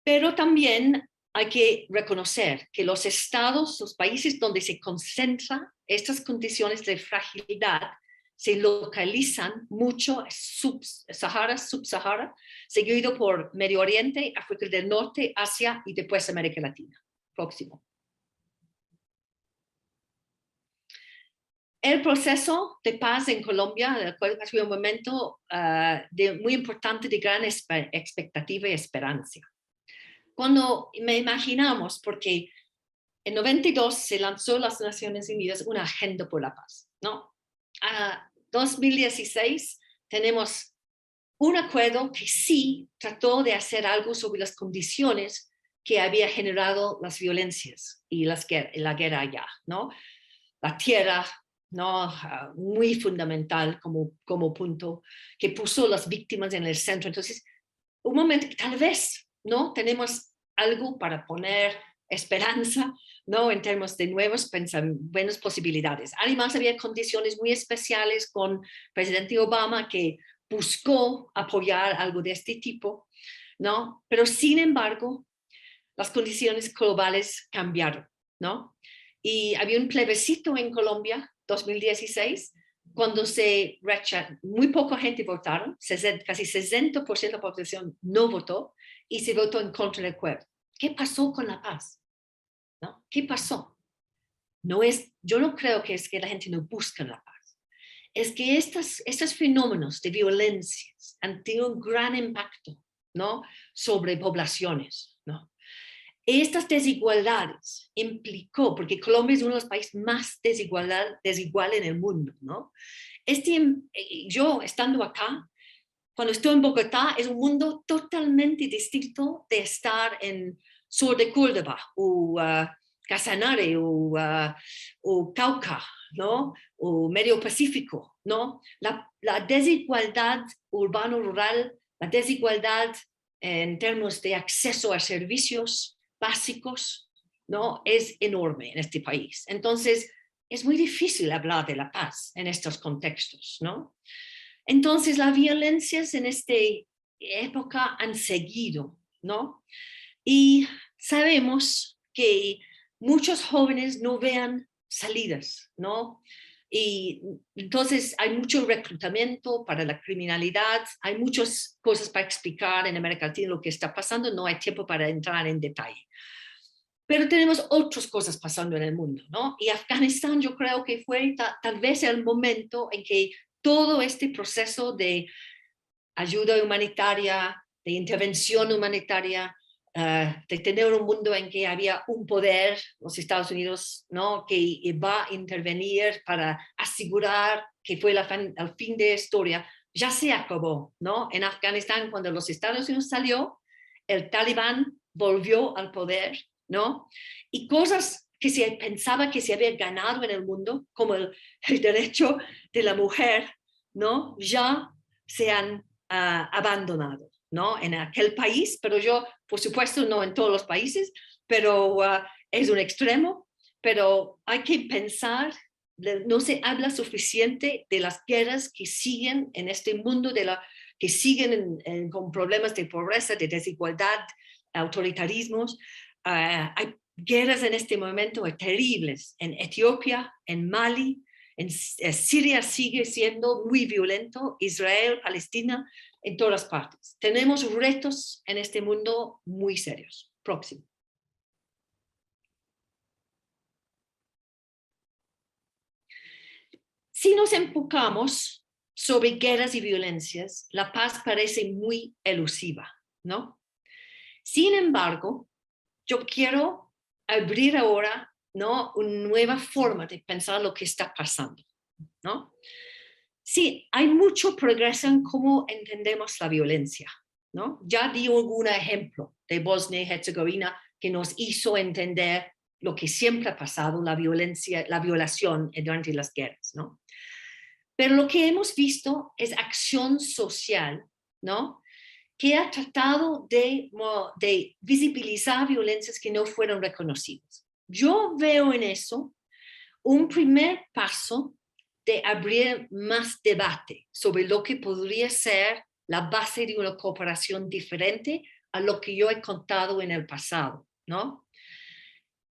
Pero también hay que reconocer que los estados, los países donde se concentran estas condiciones de fragilidad, se localizan mucho Sahara, Sub-Sahara, seguido por Medio Oriente, África del Norte, Asia y después América Latina. Próximo. El proceso de paz en Colombia, del cual ha sido un momento muy importante de gran expectativa y esperanza. Cuando me imaginamos, porque en 92 se lanzó las Naciones Unidas una agenda por la paz, ¿no? 2016 tenemos un acuerdo que sí trató de hacer algo sobre las condiciones que había generado las violencias y la guerra allá, ¿no? La tierra, ¿no? Muy fundamental como punto, que puso las víctimas en el centro. Entonces, un momento, tal vez, ¿no? Tenemos algo para poner esperanza, ¿no? En términos de buenas posibilidades. Además, había condiciones muy especiales con presidente Obama que buscó apoyar algo de este tipo, ¿no? Pero sin embargo, las condiciones globales cambiaron, ¿no? Y había un plebiscito en Colombia, 2016, cuando muy poca gente votaron, casi 60% de la población no votó y se votó en contra del acuerdo. ¿Qué pasó con la paz? ¿No? ¿Qué pasó? Yo no creo que es que la gente no busca la paz. Es que estos fenómenos de violencias han tenido un gran impacto, ¿no? Sobre poblaciones, ¿no? Estas desigualdades implicó, porque Colombia es uno de los países más desigual en el mundo, ¿no? Yo estando acá, cuando estoy en Bogotá, es un mundo totalmente distinto de estar en sur de Córdoba o Casanare o Cauca, ¿no? O Medio Pacífico, ¿no? La desigualdad urbano-rural, la desigualdad en términos de acceso a servicios básicos, ¿no? Es enorme en este país. Entonces, es muy difícil hablar de la paz en estos contextos, ¿no? Entonces, las violencias en esta época han seguido, ¿no? Y sabemos que muchos jóvenes no vean salidas, ¿no? Y entonces hay mucho reclutamiento para la criminalidad, hay muchas cosas para explicar en América Latina lo que está pasando, no hay tiempo para entrar en detalle. Pero tenemos otras cosas pasando en el mundo, ¿no? Y Afganistán yo creo que fue tal vez el momento en que todo este proceso de ayuda humanitaria, de intervención humanitaria, de tener un mundo en que había un poder, los Estados Unidos, ¿no? Que va a intervenir para asegurar que fue el fin de la historia, ya se acabó, ¿no? En Afganistán, cuando los Estados Unidos salió, el Talibán volvió al poder, ¿no? Y cosas que se pensaba que se había ganado en el mundo, como el derecho de la mujer, ¿no? Ya se han abandonado, ¿no? En aquel país, pero yo, por supuesto, no en todos los países, pero es un extremo, pero hay que pensar, no se habla suficiente de las guerras que siguen en este mundo, que siguen con problemas de pobreza, de desigualdad, autoritarismos. Hay guerras en este momento terribles en Etiopía, en Mali, en Siria sigue siendo muy violento, Israel, Palestina, en todas partes. Tenemos retos en este mundo muy serios. Próximo. Si nos enfocamos sobre guerras y violencias, la paz parece muy elusiva, ¿no? Sin embargo, yo quiero abrir ahora, ¿no? Una nueva forma de pensar lo que está pasando, ¿no? Sí, hay mucho progreso en cómo entendemos la violencia, ¿no? Ya di algún ejemplo de Bosnia y Herzegovina que nos hizo entender lo que siempre ha pasado, la violencia, la violación durante las guerras, ¿no? Pero lo que hemos visto es acción social, ¿no? Que ha tratado de visibilizar violencias que no fueron reconocidas. Yo veo en eso un primer paso de abrir más debate sobre lo que podría ser la base de una cooperación diferente a lo que yo he contado en el pasado, ¿no?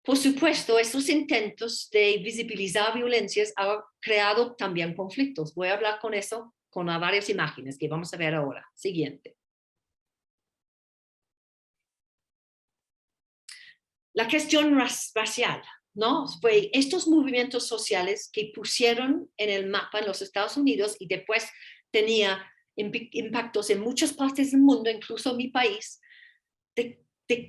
Por supuesto, estos intentos de visibilizar violencias han creado también conflictos. Voy a hablar con eso, con varias imágenes que vamos a ver ahora. Siguiente. La cuestión racial, ¿no? Fue estos movimientos sociales que pusieron en el mapa en los Estados Unidos y después tenía impactos en muchas partes del mundo, incluso en mi país, de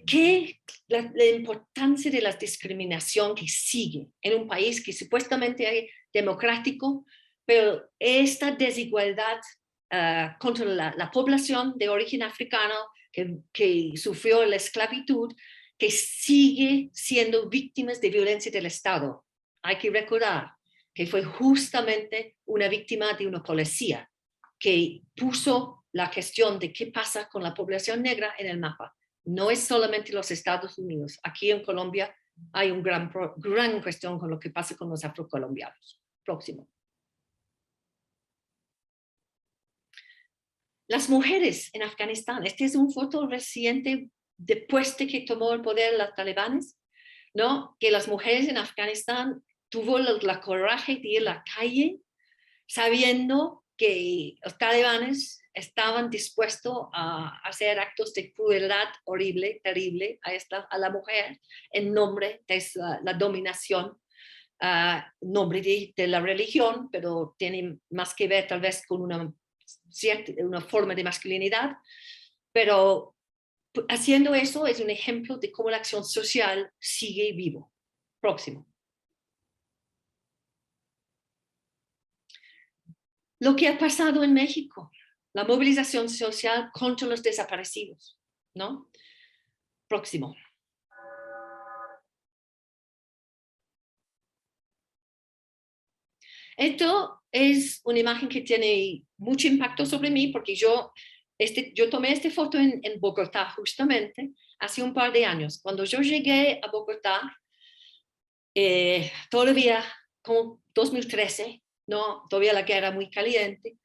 qué la importancia de la discriminación que sigue en un país que supuestamente es democrático, pero esta desigualdad contra la población de origen africano que sufrió la esclavitud, que sigue siendo víctimas de violencia del Estado. Hay que recordar que fue justamente una víctima de una policía que puso la cuestión de qué pasa con la población negra en el mapa. No es solamente los Estados Unidos. Aquí en Colombia hay una gran cuestión con lo que pasa con los afrocolombianos. Próximo. Las mujeres en Afganistán. Esta es una foto reciente después de que tomó el poder los talibanes, ¿no? Que las mujeres en Afganistán tuvo la coraje de ir a la calle sabiendo que los talibanes estaban dispuestos a hacer actos de crueldad horrible, terrible a la mujer en nombre de la dominación, nombre de la religión, pero tiene más que ver tal vez con una forma de masculinidad, pero haciendo eso es un ejemplo de cómo la acción social sigue vivo. Próximo. Lo que ha pasado en México, la movilización social contra los desaparecidos, ¿no? Próximo. Esto es una imagen que tiene mucho impacto sobre mí porque yo tomé esta foto en Bogotá justamente hace un par de años. Cuando yo llegué a Bogotá, todavía como 2013, ¿no? Todavía la guerra muy caliente,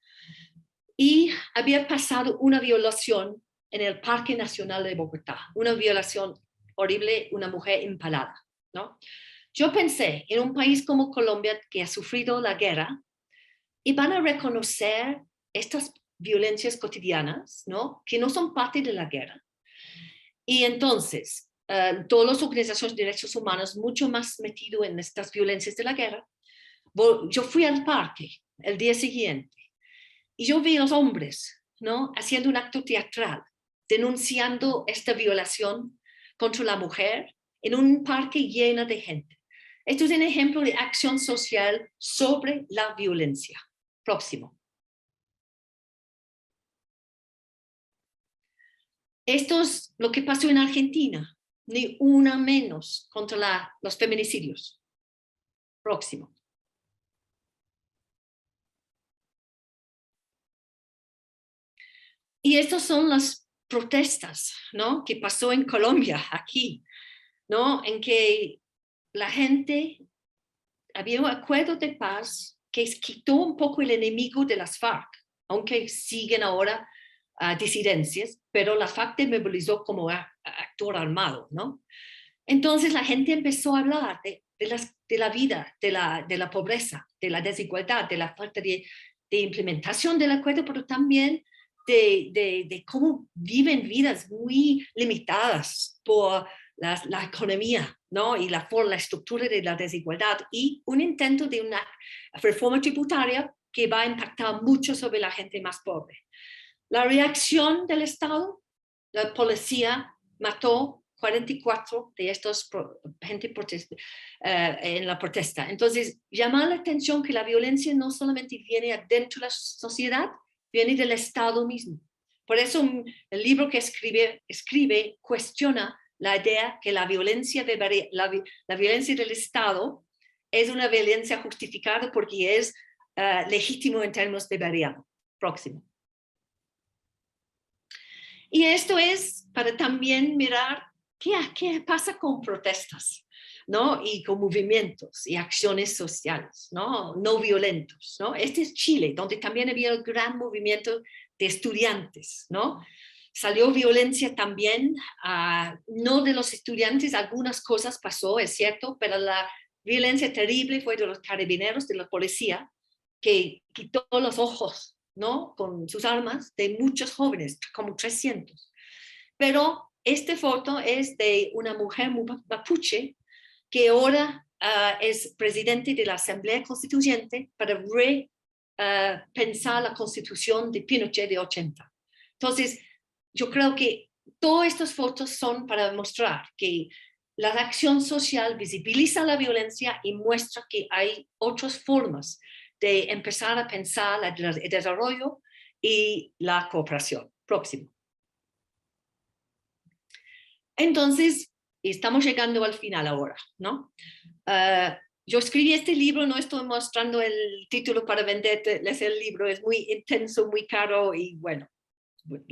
y había pasado una violación en el Parque Nacional de Bogotá, una violación horrible, una mujer empalada, ¿no? Yo pensé en un país como Colombia que ha sufrido la guerra y van a reconocer estas violencias cotidianas, ¿no? Que no son parte de la guerra. Y entonces, todas las organizaciones de derechos humanos mucho más metido en estas violencias de la guerra. Yo fui al parque el día siguiente y yo vi a los hombres, ¿no? Haciendo un acto teatral, denunciando esta violación contra la mujer en un parque lleno de gente. Esto es un ejemplo de acción social sobre la violencia. Próximo. Esto es lo que pasó en Argentina, ni una menos contra los feminicidios. Próximo. Y estas son las protestas, ¿no? Que pasó en Colombia, aquí, ¿no? En que la gente, había un acuerdo de paz que quitó un poco el enemigo de las FARC, aunque siguen ahora disidencias, pero la FARC te movilizó como actor armado, ¿no? Entonces la gente empezó a hablar de la vida, de la pobreza, de la desigualdad, de la falta de implementación del acuerdo, pero también de cómo viven vidas muy limitadas por la economía, ¿no? Y la estructura de la desigualdad, y un intento de una reforma tributaria que va a impactar mucho sobre la gente más pobre. La reacción del Estado, la policía mató 44 de estos gente en la protesta. Entonces, llama la atención que la violencia no solamente viene adentro de la sociedad, viene del Estado mismo. Por eso el libro que escribe cuestiona la idea que la violencia del Estado es una violencia justificada porque es legítimo en términos de Bereano. Próximo. Y esto es para también mirar qué pasa con protestas, ¿no? Y con movimientos y acciones sociales, ¿no? No violentos, ¿no? Este es Chile, donde también había un gran movimiento de estudiantes, ¿no? Salió violencia también, no de los estudiantes, algunas cosas pasó, es cierto, pero la violencia terrible fue de los carabineros, de la policía, que quitó los ojos, ¿no? Con sus armas de muchos jóvenes, como 300. Pero esta foto es de una mujer mapuche que ahora es presidente de la Asamblea Constituyente para repensar la Constitución de Pinochet de 80. Entonces, yo creo que todas estas fotos son para mostrar que la acción social visibiliza la violencia y muestra que hay otras formas de empezar a pensar el desarrollo y la cooperación. Próximo. Entonces, estamos llegando al final ahora, ¿no? Yo escribí este libro, no estoy mostrando el título para venderles el libro, es muy intenso, muy caro y bueno,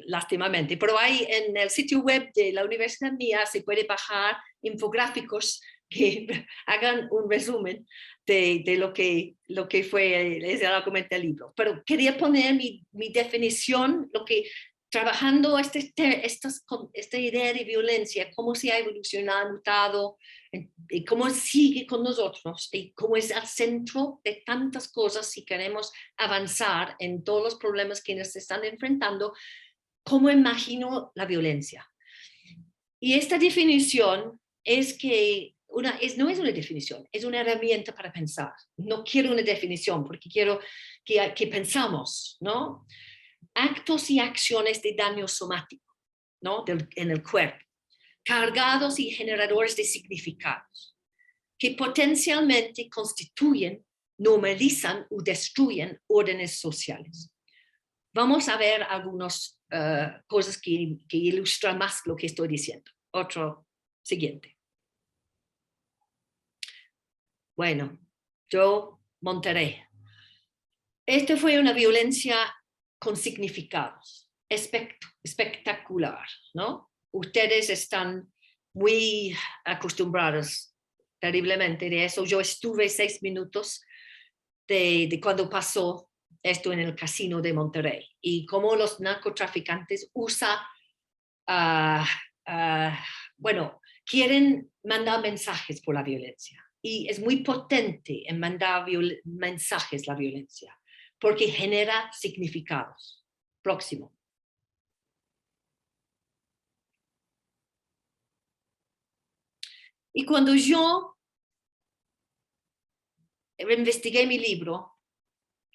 lástimamente, pero hay en el sitio web de la universidad mía se puede bajar infográficos que hagan un resumen de lo que fue el argumento del libro. Pero quería poner mi definición, lo que trabajando esta idea de violencia, cómo se ha evolucionado, mutado, y cómo sigue con nosotros, y cómo es al centro de tantas cosas si queremos avanzar en todos los problemas que nos están enfrentando, cómo imagino la violencia. Y esta definición es que no es una definición, es una herramienta para pensar. No quiero una definición porque quiero que pensamos, ¿no? Actos y acciones de daño somático, ¿no? En el cuerpo, cargados y generadores de significados, que potencialmente constituyen, normalizan o destruyen órdenes sociales. Vamos a ver algunas cosas que ilustran más lo que estoy diciendo. Otro, siguiente. Bueno, yo Monterrey. Esta fue una violencia con significados, espectacular, ¿no? Ustedes están muy acostumbrados terriblemente de eso. Yo estuve 6 minutos de cuando pasó esto en el casino de Monterrey y cómo los narcotraficantes usan, bueno, quieren mandar mensajes por la violencia y es muy potente en mandar mensajes la violencia porque genera significados. Próximo. Y cuando yo investigué mi libro,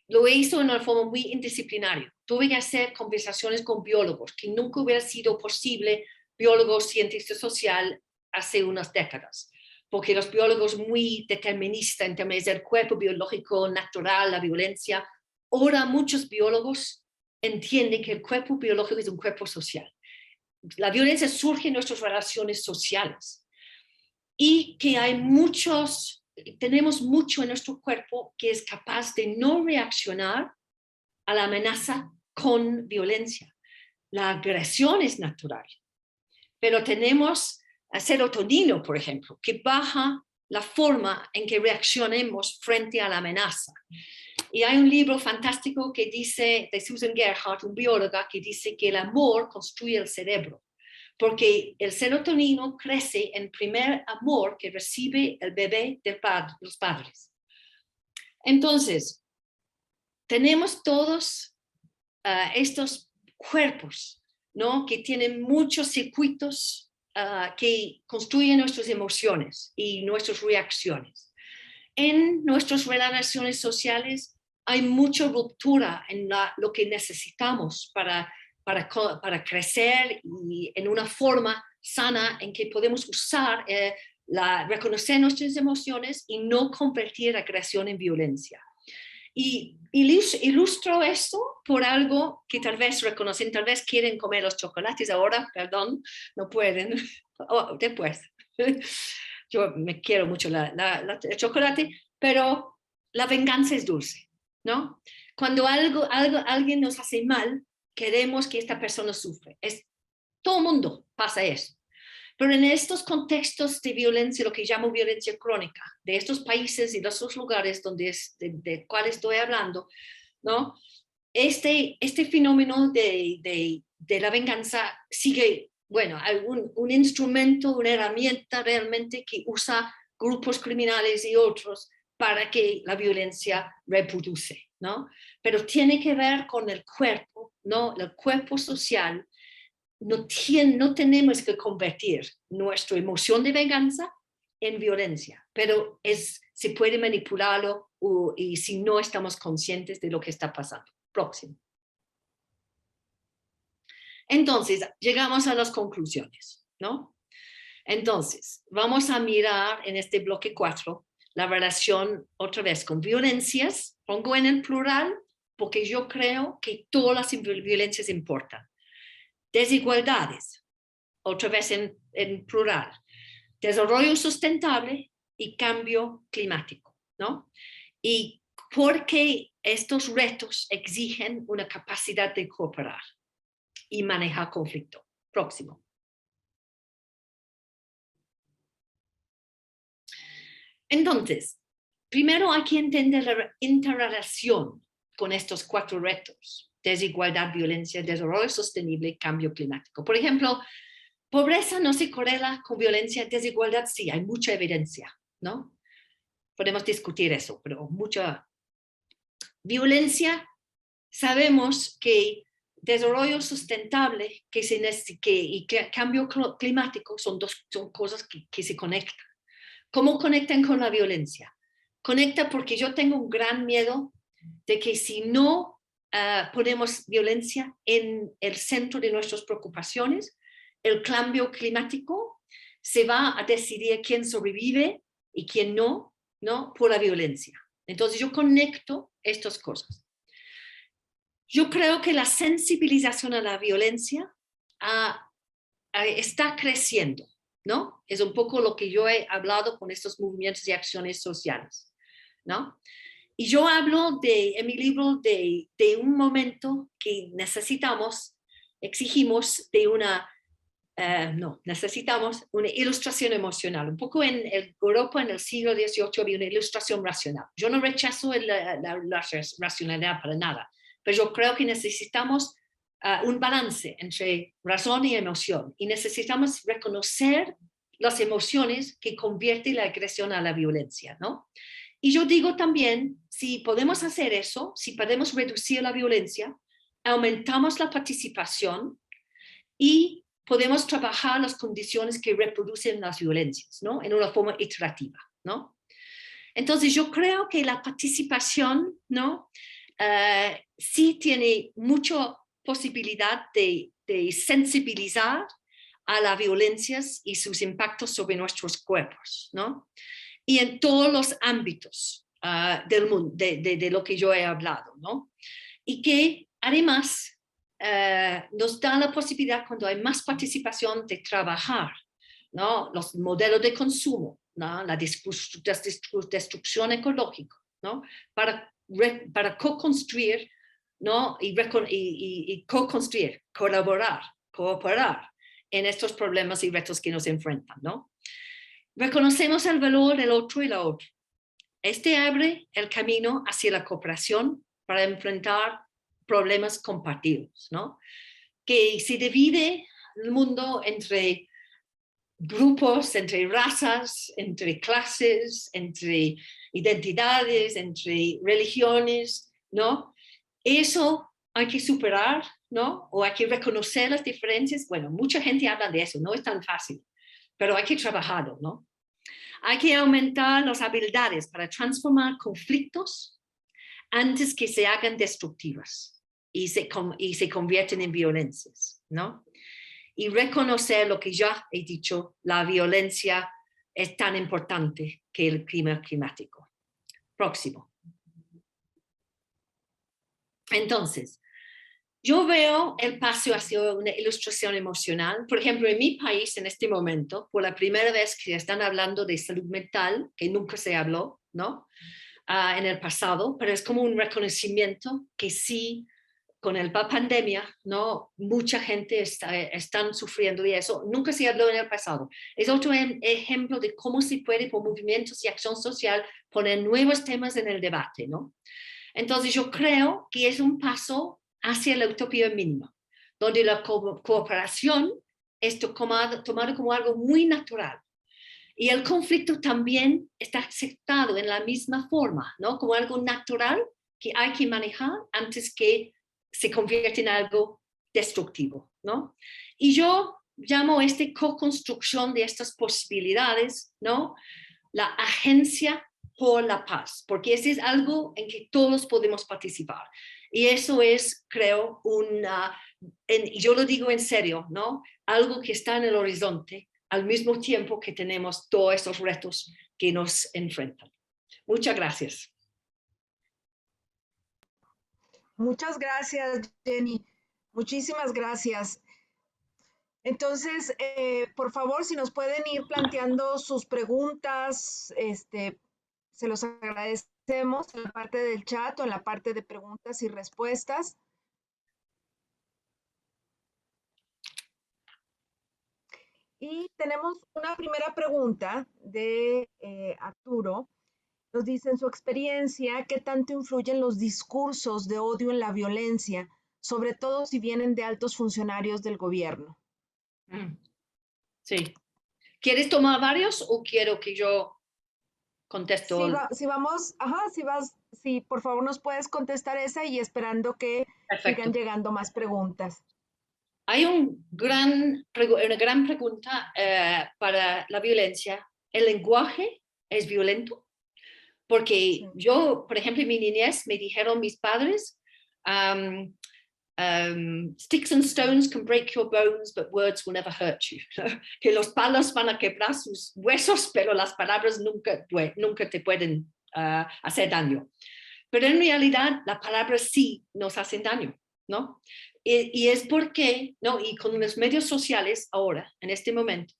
lo hizo de una forma muy interdisciplinaria. Tuve que hacer conversaciones con biólogos, que nunca hubiera sido posible, biólogos, científicos sociales, hace unas décadas, porque los biólogos muy deterministas en términos del cuerpo biológico natural, la violencia. Ahora muchos biólogos entienden que el cuerpo biológico es un cuerpo social. La violencia surge en nuestras relaciones sociales y que tenemos mucho en nuestro cuerpo que es capaz de no reaccionar a la amenaza con violencia. La agresión es natural, pero tenemos serotonina, por ejemplo, que baja la forma en que reaccionemos frente a la amenaza. Y hay un libro fantástico que dice, de Susan Gerhardt, una bióloga, que dice que el amor construye el cerebro, porque el serotonino crece en primer amor que recibe el bebé de los padres. Entonces, tenemos todos estos cuerpos, ¿no? Que tienen muchos circuitos que construyen nuestras emociones y nuestras reacciones. En nuestras relaciones sociales hay mucha ruptura en lo que necesitamos para crecer y en una forma sana en que podemos usar, reconocer nuestras emociones y no convertir agresión en violencia. Y ilustro esto por algo que tal vez reconocen, tal vez quieren comer los chocolates ahora, perdón, no pueden, después. Yo me quiero mucho el chocolate, pero la venganza es dulce, ¿no? Cuando alguien nos hace mal, queremos que esta persona sufra. Todo el mundo pasa eso. Pero en estos contextos de violencia, lo que llamo violencia crónica, de estos países y de estos lugares de cuales estoy hablando, ¿no? Este fenómeno de de la venganza sigue, bueno, hay un instrumento, una herramienta realmente que usa grupos criminales y otros para que la violencia reproduce, ¿no? Pero tiene que ver con el cuerpo, ¿no? El cuerpo social. No tenemos que convertir nuestra emoción de venganza en violencia, pero se puede manipularlo y si no estamos conscientes de lo que está pasando. Próximo. Entonces, llegamos a las conclusiones, ¿no? Entonces, vamos a mirar en este bloque 4 la relación otra vez con violencias. Pongo en el plural porque yo creo que todas las violencias importan. Desigualdades, otra vez en plural. Desarrollo sustentable y cambio climático, ¿no? Y porque estos retos exigen una capacidad de cooperar y manejar conflicto. Próximo. Entonces, primero hay que entender la interrelación con estos 4 retos: desigualdad, violencia, desarrollo sostenible y cambio climático. Por ejemplo, pobreza no se correla con violencia, desigualdad sí, hay mucha evidencia, ¿no? Podemos discutir eso, pero mucha violencia. Sabemos que desarrollo sustentable y cambio climático son cosas que se conectan. ¿Cómo conectan con la violencia? Conecta porque yo tengo un gran miedo de que si no ponemos violencia en el centro de nuestras preocupaciones, el cambio climático se va a decidir quién sobrevive y quién no, ¿no? Por la violencia. Entonces yo conecto estas cosas. Yo creo que la sensibilización a la violencia está creciendo, ¿no? Es un poco lo que yo he hablado con estos movimientos y acciones sociales, ¿no? Y yo hablo en mi libro de un momento que exigimos necesitamos una ilustración emocional. Un poco en Europa en el siglo XVIII había una ilustración racional. Yo no rechazo la racionalidad para nada, pero yo creo que necesitamos un balance entre razón y emoción, y necesitamos reconocer las emociones que convierten la agresión a la violencia, ¿no? Y yo digo también, si podemos hacer eso, si podemos reducir la violencia, aumentamos la participación y podemos trabajar las condiciones que reproducen las violencias, ¿no? En una forma iterativa, ¿no? Entonces yo creo que la participación, ¿no? Sí tiene mucha posibilidad de sensibilizar a las violencias y sus impactos sobre nuestros cuerpos, ¿no? Y en todos los ámbitos del mundo, de lo que yo he hablado, ¿no? Y que además nos da la posibilidad, cuando hay más participación, de trabajar, ¿no? Los modelos de consumo, ¿no? La destrucción ecológica, ¿no? Para co-construir, ¿no? Y co-construir, colaborar, cooperar en estos problemas y retos que nos enfrentan, ¿no? Reconocemos el valor del otro y la otra. Este abre el camino hacia la cooperación para enfrentar problemas compartidos, ¿no? Que se divide el mundo entre grupos, entre razas, entre clases, entre identidades, entre religiones, ¿no? Eso hay que superar, ¿no? O hay que reconocer las diferencias. Bueno, mucha gente habla de eso, no es tan fácil, pero hay que trabajarlo, ¿no? Hay que aumentar las habilidades para transformar conflictos antes que se hagan destructivas y se convierten en violencias, ¿no? Y reconocer lo que ya he dicho, la violencia es tan importante que el clima climático. Próximo. Entonces, yo veo el paso hacia una ilustración emocional. Por ejemplo, en mi país, en este momento, por la primera vez que están hablando de salud mental, que nunca se habló, ¿no? En el pasado, pero es como un reconocimiento que sí, con la pandemia, ¿no? Mucha gente están sufriendo de eso. Nunca se habló en el pasado. Es otro ejemplo de cómo se puede, por movimientos y acción social, poner nuevos temas en el debate, ¿no? Entonces yo creo que es un paso hacia la utopía mínima. donde la cooperación es tomado como algo muy natural. Y el conflicto también está aceptado en la misma forma, ¿no? Como algo natural que hay que manejar antes que se convierta en algo destructivo, ¿no? Y yo llamo co-construcción de estas posibilidades, ¿no? La agencia por la paz, porque ese es algo en que todos podemos participar. Y eso es, creo, y yo lo digo en serio, ¿no? Algo que está en el horizonte al mismo tiempo que tenemos todos estos retos que nos enfrentan. Muchas gracias.
Muchas gracias, Jenny. Muchísimas gracias. Entonces, por favor, si nos pueden ir planteando sus preguntas, se los agradecemos en la parte del chat o en la parte de preguntas y respuestas. Y tenemos una primera pregunta de Arturo. Nos dice, en su experiencia, ¿qué tanto influyen los discursos de odio en la violencia, sobre todo si vienen de altos funcionarios del gobierno?
Sí. ¿Quieres tomar varios o quiero que yo contesto?
Si por favor nos puedes contestar esa y esperando que sigan llegando más preguntas.
Hay una gran pregunta para la violencia. ¿El lenguaje es violento? Porque yo, por ejemplo, en mi niñez me dijeron mis padres, sticks and stones can break your bones, but words will never hurt you. Que los palos van a quebrar sus huesos, pero las palabras nunca te pueden hacer daño. Pero en realidad las palabras sí nos hacen daño, ¿no? Y es porque, ¿no? Y con los medios sociales ahora, en este momento,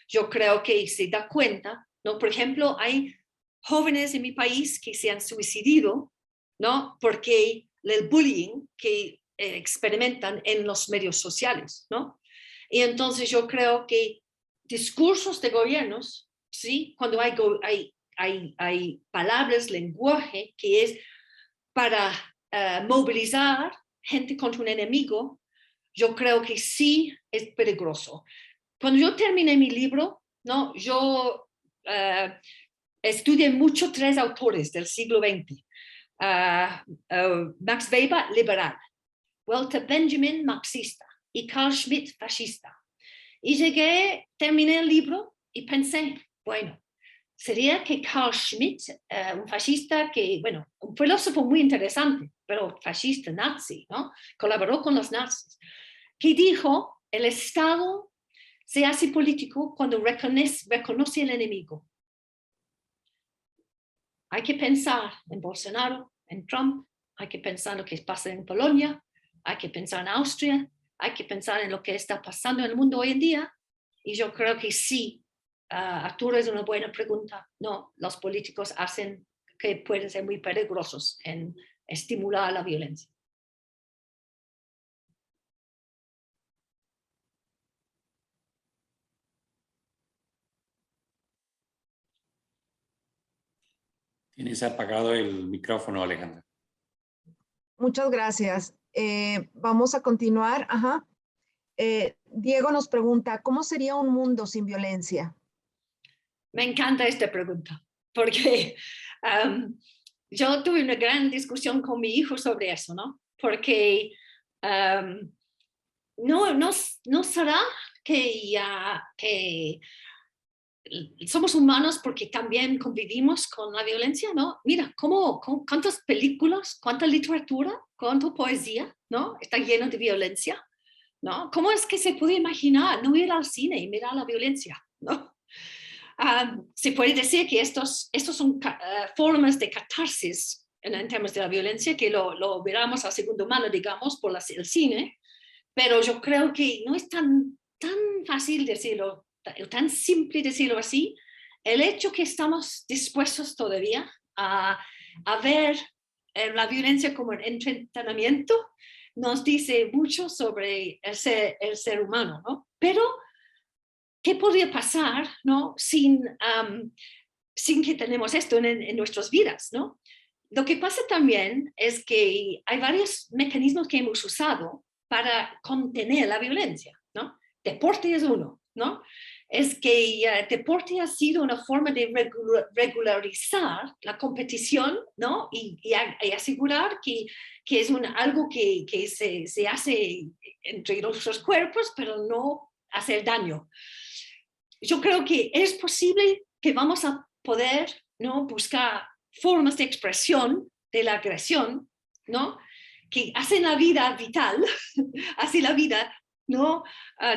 yo creo que se da cuenta, ¿no? Por ejemplo, hay jóvenes en mi país que se han suicidado, ¿no? Porque el bullying que experimentan en los medios sociales, ¿no? Y entonces yo creo que discursos de gobiernos, ¿sí? Cuando hay palabras, lenguaje que es para movilizar gente contra un enemigo, yo creo que sí es peligroso. Cuando yo terminé mi libro, ¿no? Yo estudié mucho 3 autores del siglo XX. Max Weber, liberal. Walter Benjamin, marxista. Y Carl Schmitt, fascista. Y terminé el libro y pensé, bueno, sería que Carl Schmitt, un fascista un filósofo muy interesante, pero fascista, nazi, ¿no? Colaboró con los nazis, que dijo, el Estado se hace político cuando reconoce el enemigo. Hay que pensar en Bolsonaro, en Trump, hay que pensar en lo que pasa en Polonia, hay que pensar en Austria, hay que pensar en lo que está pasando en el mundo hoy en día, y yo creo que sí, Arturo, es una buena pregunta. No, los políticos hacen que pueden ser muy peligrosos en estimular la violencia.
Tienes apagado el micrófono, Alejandra.
Muchas gracias. Vamos a continuar. Diego nos pregunta, ¿cómo sería un mundo sin violencia?
Me encanta esta pregunta, porque yo tuve una gran discusión con mi hijo sobre eso, ¿no? Porque no será que somos humanos porque también convivimos con la violencia, ¿no? Mira, cuántas películas, cuánta literatura, cuánta poesía, ¿no? Está lleno de violencia, ¿no? ¿Cómo es que se puede imaginar no ir al cine y mirar la violencia, ¿no? Se puede decir que estos son formas de catarsis en términos de la violencia, que lo miramos a segundo mano, digamos, por el cine, pero yo creo que no es tan fácil decirlo, tan simple decirlo así. El hecho que estamos dispuestos todavía a ver la violencia como un entretenimiento nos dice mucho sobre el ser humano, ¿no? Pero ¿qué podría pasar, ¿no? sin que tenemos esto en nuestras vidas, ¿no? Lo que pasa también es que hay varios mecanismos que hemos usado para contener la violencia, ¿no? Deporte es uno, ¿no? Es que deporte ha sido una forma de regularizar la competición, ¿no? Y asegurar que es algo que se hace entre nuestros cuerpos, pero no hacer daño. Yo creo que es posible que vamos a poder, ¿no?, buscar formas de expresión de la agresión, ¿no?, que hacen la vida vital, hacen la vida, ¿no?,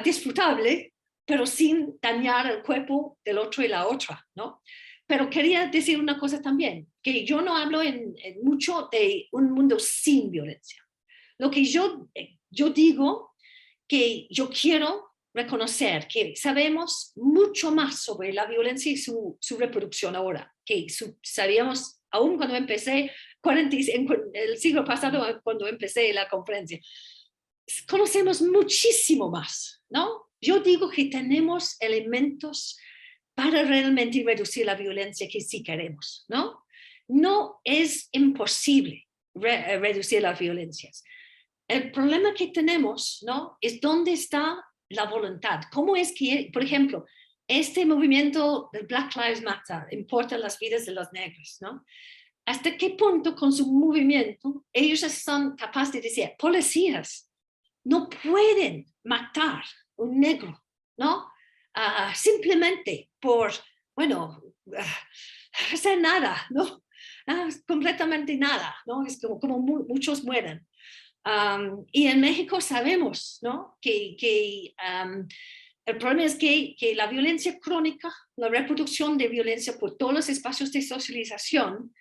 disfrutable, pero sin dañar el cuerpo del otro y la otra, ¿no? Pero quería decir una cosa también, que yo no hablo mucho de un mundo sin violencia. Lo que yo digo, que yo quiero reconocer que sabemos mucho más sobre la violencia y su reproducción ahora, que sabíamos aún cuando empecé, en el siglo pasado, cuando empecé la conferencia. Conocemos muchísimo más, ¿no? Yo digo que tenemos elementos para realmente reducir la violencia que sí queremos, ¿no? No es imposible reducir las violencias. El problema que tenemos, ¿no?, es dónde está la voluntad. ¿Cómo es que, por ejemplo, este movimiento del Black Lives Matter importa las vidas de los negros, ¿no? ¿Hasta qué punto con su movimiento ellos son capaces de decir, policías no pueden matar a un negro, ¿no? Simplemente por, bueno, hacer nada, ¿no? Completamente nada, ¿no? Es como muchos mueren. Y en México sabemos, ¿no?, que el problema es que la violencia crónica, la reproducción de violencia por todos los espacios de socialización,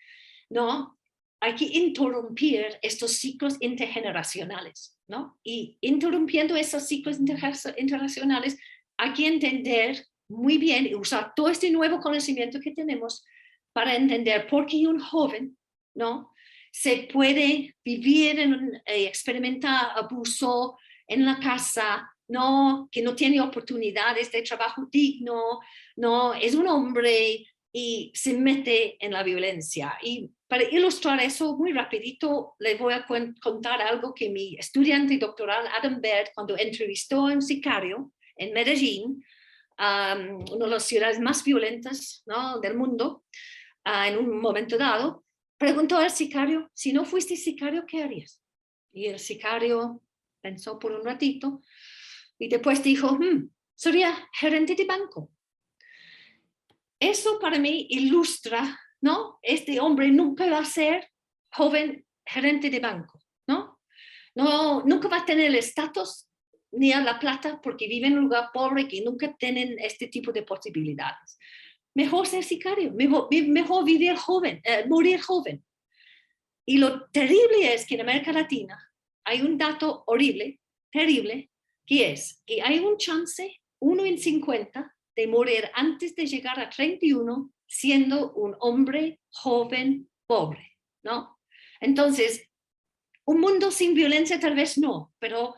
¿no?, hay que interrumpir estos ciclos intergeneracionales, ¿no? Y interrumpiendo esos ciclos intergeneracionales hay que entender muy bien y usar todo este nuevo conocimiento que tenemos para entender por qué un joven, ¿no?, se puede vivir experimentar abuso en la casa, ¿no?, que no tiene oportunidades de trabajo digno, ¿no?, es un hombre y se mete en la violencia. Y para ilustrar eso muy rapidito, les voy a contar algo que mi estudiante doctoral Adam Baird, cuando entrevistó a un sicario en Medellín, una de las ciudades más violentas, ¿no?, del mundo, en un momento dado, preguntó al sicario, si no fuiste sicario, ¿qué harías? Y el sicario pensó por un ratito y después dijo, sería gerente de banco. Eso para mí ilustra, ¿no? Este hombre nunca va a ser joven gerente de banco, ¿no? Nunca va a tener el estatus ni a la plata porque vive en un lugar pobre que nunca tienen este tipo de posibilidades. Mejor ser sicario, mejor vivir joven, morir joven. Y lo terrible es que en América Latina hay un dato horrible, terrible, que es que hay un chance, 1 en 50, de morir antes de llegar a 31 siendo un hombre joven pobre, ¿no? Entonces, un mundo sin violencia tal vez no, pero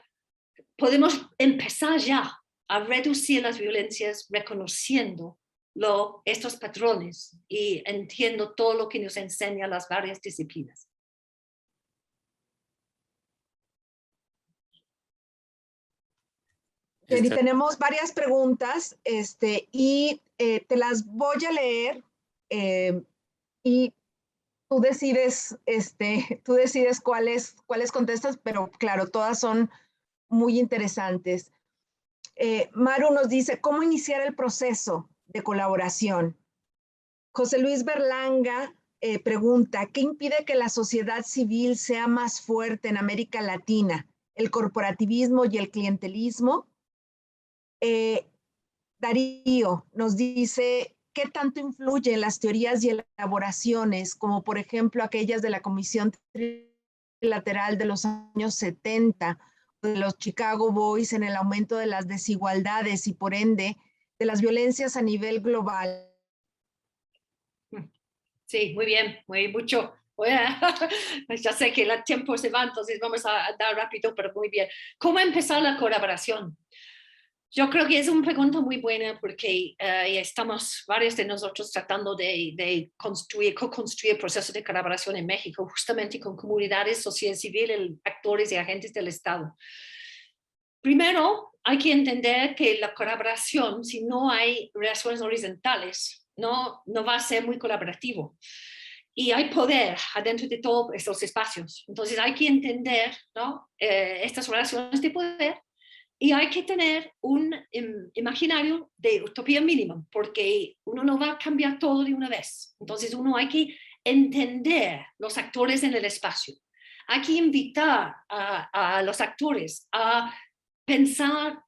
podemos empezar ya a reducir las violencias reconociendo estos patrones y entiendo todo lo que nos enseñan las varias disciplinas.
Y tenemos varias preguntas y te las voy a leer y tú decides cuáles contestas, pero claro, todas son muy interesantes. Maru nos dice, ¿cómo iniciar el proceso de colaboración? José Luis Berlanga pregunta, ¿qué impide que la sociedad civil sea más fuerte en América Latina? ¿El corporativismo y el clientelismo? Darío nos dice, ¿qué tanto influyen las teorías y elaboraciones, como por ejemplo aquellas de la Comisión Trilateral de los años 70, de los Chicago Boys, en el aumento de las desigualdades y por ende de las violencias a nivel global?
Sí, muy bien, mucho. Ya sé que el tiempo se va, entonces vamos a dar rápido, pero muy bien. ¿Cómo empezar la colaboración? Yo creo que es una pregunta muy buena porque estamos varios de nosotros tratando de co-construir procesos de colaboración en México, justamente con comunidades, sociedad civil, actores y agentes del Estado. Primero, hay que entender que la colaboración, si no hay relaciones horizontales, no va a ser muy colaborativo. Y hay poder adentro de todos estos espacios. Entonces hay que entender, ¿no? Estas relaciones de poder, y hay que tener un imaginario de utopía mínima, porque uno no va a cambiar todo de una vez. Entonces uno hay que entender los actores en el espacio. Hay que invitar a los actores a pensar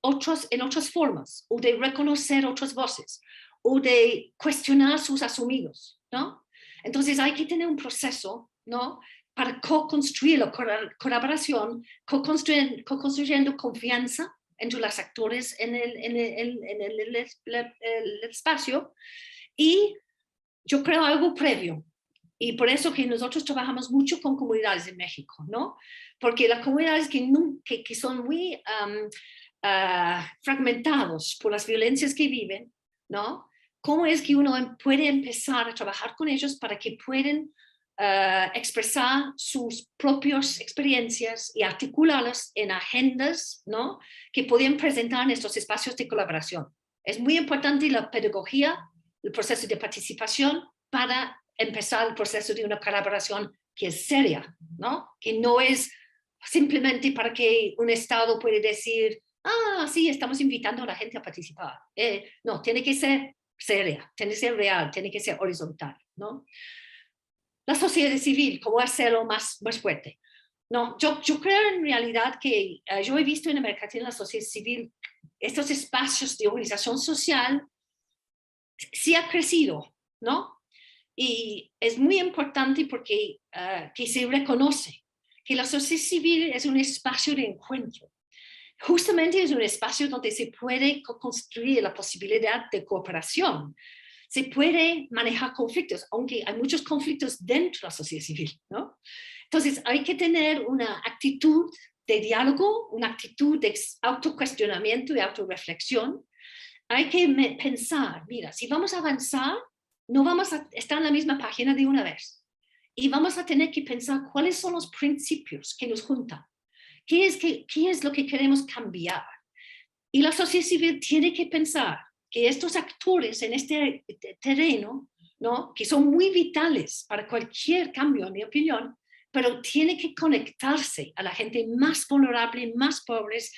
en otras formas, o de reconocer otras voces, o de cuestionar sus asumidos, ¿no? Entonces hay que tener un proceso, ¿no? Para co-construir la colaboración, co-construyendo confianza entre los actores en el espacio, y yo creo algo previo. Y por eso que nosotros trabajamos mucho con comunidades en México, ¿no? Porque las comunidades que son muy fragmentados por las violencias que viven, ¿no? ¿Cómo es que uno puede empezar a trabajar con ellos para que puedan expresar sus propias experiencias y articularlas en agendas, ¿no? Que pueden presentar en estos espacios de colaboración? Es muy importante la pedagogía, el proceso de participación para empezar el proceso de una colaboración que es seria, ¿no? Que no es simplemente para que un Estado pueda decir, sí, estamos invitando a la gente a participar. No, tiene que ser seria, tiene que ser real, tiene que ser horizontal, ¿no? La sociedad civil, ¿cómo hacerlo más fuerte? No, yo creo en realidad que yo he visto en América Latina la sociedad civil, estos espacios de organización social, sí ha crecido, ¿no? Y es muy importante porque que se reconoce que la sociedad civil es un espacio de encuentro. Justamente es un espacio donde se puede construir la posibilidad de cooperación. Se puede manejar conflictos, aunque hay muchos conflictos dentro de la sociedad civil, ¿no? Entonces hay que tener una actitud de diálogo, una actitud de autocuestionamiento y autorreflexión. Hay que pensar, mira, si vamos a avanzar, no vamos a estar en la misma página de una vez. Y vamos a tener que pensar cuáles son los principios que nos juntan. ¿Qué es lo que queremos cambiar? Y la sociedad civil tiene que pensar que estos actores en este terreno, ¿no? Que son muy vitales para cualquier cambio, en mi opinión, pero tiene que conectarse a la gente más vulnerable, más pobres,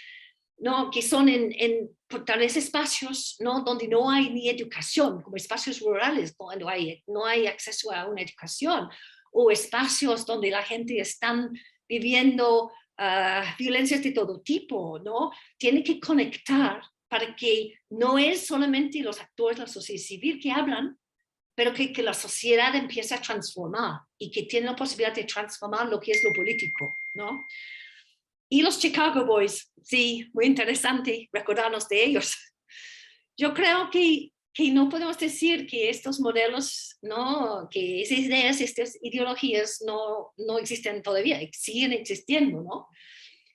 ¿no? Que son en tales espacios, ¿no? Donde no hay ni educación, como espacios rurales, donde no hay acceso a una educación, o espacios donde la gente está viviendo violencias de todo tipo, ¿no? Tiene que conectar para que no es solamente los actores de la sociedad civil que hablan, pero que la sociedad empiece a transformar y que tiene la posibilidad de transformar lo que es lo político, ¿no? Y los Chicago Boys, sí, muy interesante recordarnos de ellos. Yo creo que no podemos decir que estos modelos, ¿no? Que esas ideas, estas ideologías no existen todavía, siguen existiendo, ¿no?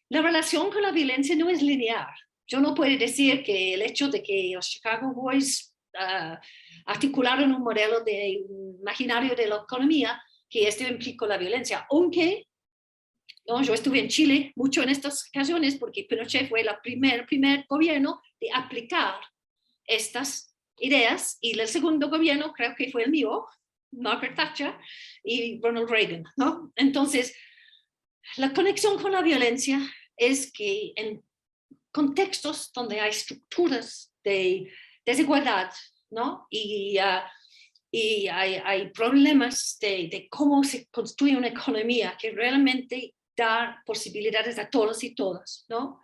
La relación con la violencia no es lineal. Yo no puedo decir que el hecho de que los Chicago Boys articularon un modelo imaginario de la economía, que esto implicó la violencia, aunque ¿no? Yo estuve en Chile mucho en estas ocasiones porque Pinochet fue el primer gobierno de aplicar estas ideas, y el segundo gobierno creo que fue el mío, Margaret Thatcher y Ronald Reagan, ¿no? Entonces, la conexión con la violencia es que en contextos donde hay estructuras de desigualdad, ¿no? Y hay problemas de cómo se construye una economía que realmente da posibilidades a todos y todas, ¿no?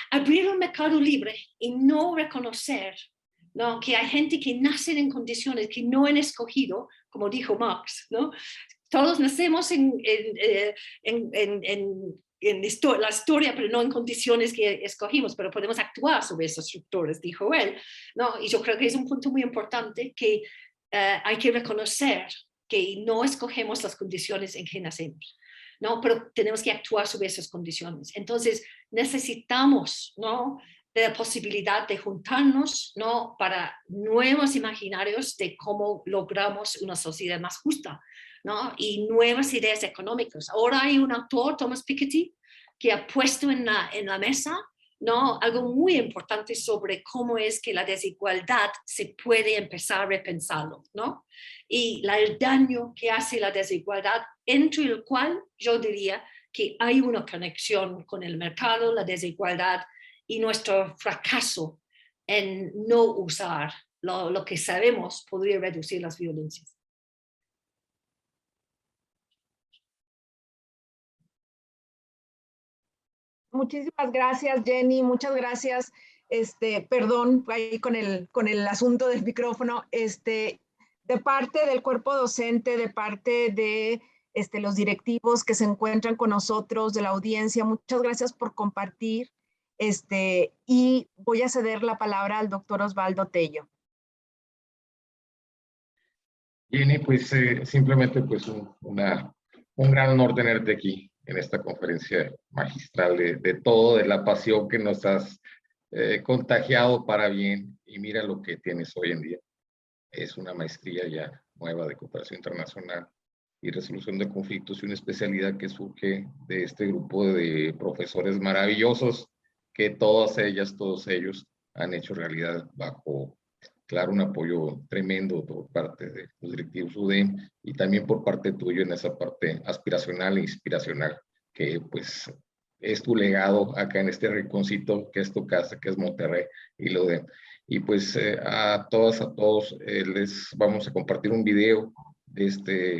Abrir un mercado libre y no reconocer, ¿no? Que hay gente que nace en condiciones que no han escogido, como dijo Marx, ¿no? Todos nacemos en la historia, pero no en condiciones que escogimos, pero podemos actuar sobre esas estructuras, dijo él, ¿no? Y yo creo que es un punto muy importante que hay que reconocer que no escogemos las condiciones en que nacemos, ¿no? Pero tenemos que actuar sobre esas condiciones. Entonces necesitamos, ¿no? De la posibilidad de juntarnos, ¿no? Para nuevos imaginarios de cómo logramos una sociedad más justa, ¿no? Y nuevas ideas económicas. Ahora hay un autor, Thomas Piketty, que ha puesto en la mesa, ¿no? Algo muy importante sobre cómo es que la desigualdad se puede empezar a repensarlo, ¿no? Y el daño que hace la desigualdad, entre el cual yo diría que hay una conexión con el mercado, la desigualdad y nuestro fracaso en no usar lo que sabemos podría reducir las violencias.
Muchísimas gracias, Jenny. Muchas gracias. Perdón, ahí con el asunto del micrófono. De parte del cuerpo docente, de parte de los directivos que se encuentran con nosotros, de la audiencia, muchas gracias por compartir. Y voy a ceder la palabra al doctor Osvaldo Tello.
Jenny, pues simplemente pues un gran honor tenerte aquí en esta conferencia magistral de todo, de la pasión que nos has contagiado para bien, y mira lo que tienes hoy en día. Es una maestría ya nueva de cooperación internacional y resolución de conflictos, y una especialidad que surge de este grupo de profesores maravillosos que todas ellas, todos ellos han hecho realidad bajo, claro, un apoyo tremendo por parte de los directivos UDEM y también por parte tuyo en esa parte aspiracional e inspiracional, que pues es tu legado acá en este rinconcito que es tu casa, que es Monterrey y lo UDEM. Y pues a todas, a todos les vamos a compartir un video de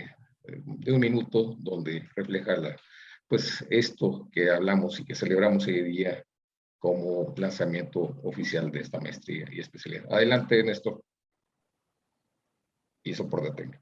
un minuto donde refleja pues esto que hablamos y que celebramos hoy día como lanzamiento oficial de esta maestría y especialidad. Adelante, Néstor. Y soporte técnico.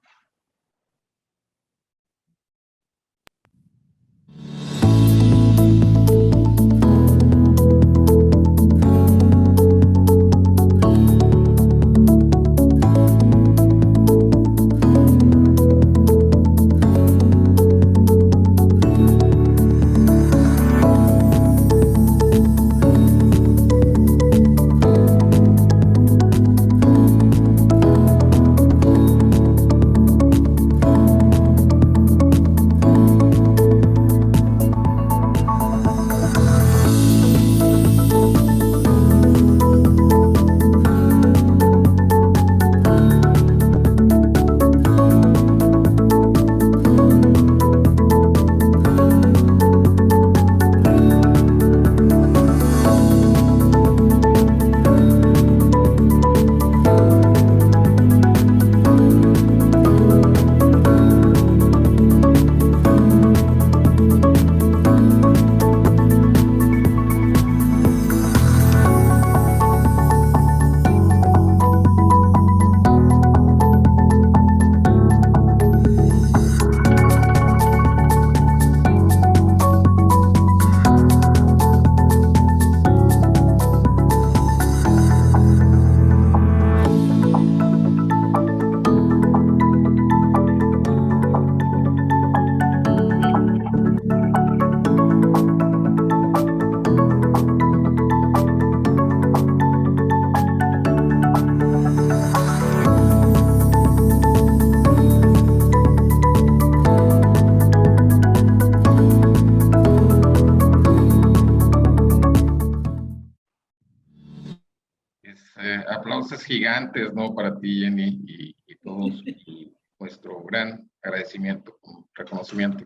Aplausos gigantes, ¿no? Para ti, Jenny, y todos, y nuestro gran agradecimiento, reconocimiento.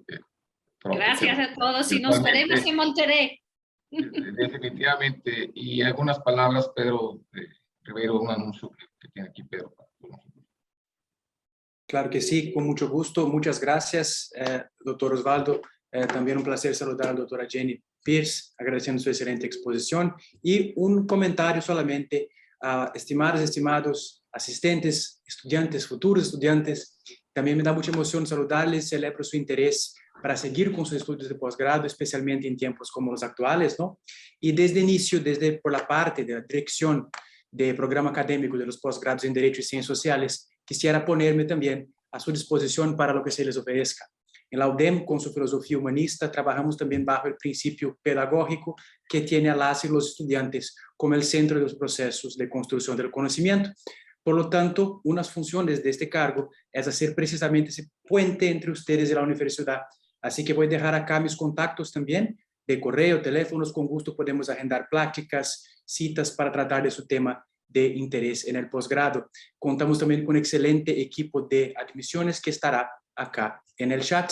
Gracias a todos y nos veremos en Monterrey.
Definitivamente. Y algunas palabras, Pedro Rivero, un anuncio que tiene aquí Pedro.
Claro que sí, con mucho gusto. Muchas gracias, doctor Osvaldo. También un placer saludar a la doctora Jenny Pierce, agradeciendo su excelente exposición. Y un comentario solamente, estimados asistentes, estudiantes, futuros estudiantes. También me da mucha emoción saludarles, celebro su interés para seguir con sus estudios de posgrado, especialmente en tiempos como los actuales, ¿no? Y desde inicio, por la parte de la dirección del programa académico de los posgrados en Derecho y Ciencias Sociales, quisiera ponerme también a su disposición para lo que se les ofrezca. En la UDEM, con su filosofía humanista, trabajamos también bajo el principio pedagógico que tiene a las y los estudiantes como el centro de los procesos de construcción del conocimiento. Por lo tanto, unas funciones de este cargo es hacer precisamente ese puente entre ustedes y la universidad. Así que voy a dejar acá mis contactos también de correo, teléfonos, con gusto podemos agendar pláticas, citas para tratar de su tema de interés en el posgrado. Contamos también con un excelente equipo de admisiones que estará acá en el chat.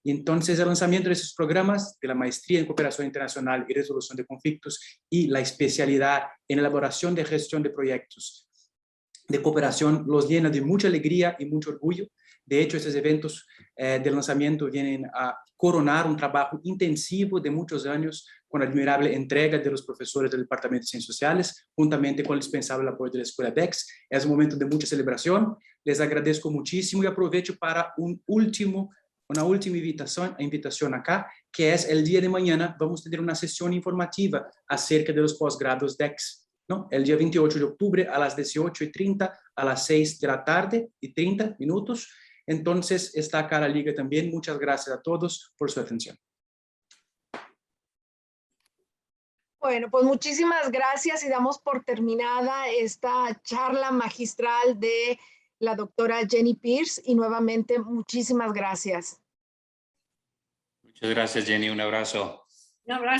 Y entonces el lanzamiento de esos programas de la maestría en cooperación internacional y resolución de conflictos y la especialidad en elaboración de gestión de proyectos de cooperación los llena de mucha alegría y mucho orgullo. De hecho, estos eventos de lanzamiento vienen a coronar un trabajo intensivo de muchos años con admirable entrega de los profesores del Departamento de Ciencias Sociales, juntamente con el indispensable apoyo de la Escuela DEX. Es un momento de mucha celebración. Les agradezco muchísimo y aprovecho para una última invitación acá, que es el día de mañana. Vamos a tener una sesión informativa acerca de los posgrados DEX. ¿No? El día 28 de octubre a las 18:30, a las 6 de la tarde y 30 minutos. Entonces está acá la liga también. Muchas gracias a todos por su atención.
Bueno, pues muchísimas gracias y damos por terminada esta charla magistral de la doctora Jenny Pierce y nuevamente muchísimas gracias.
Muchas gracias, Jenny. Un abrazo.
Un abrazo.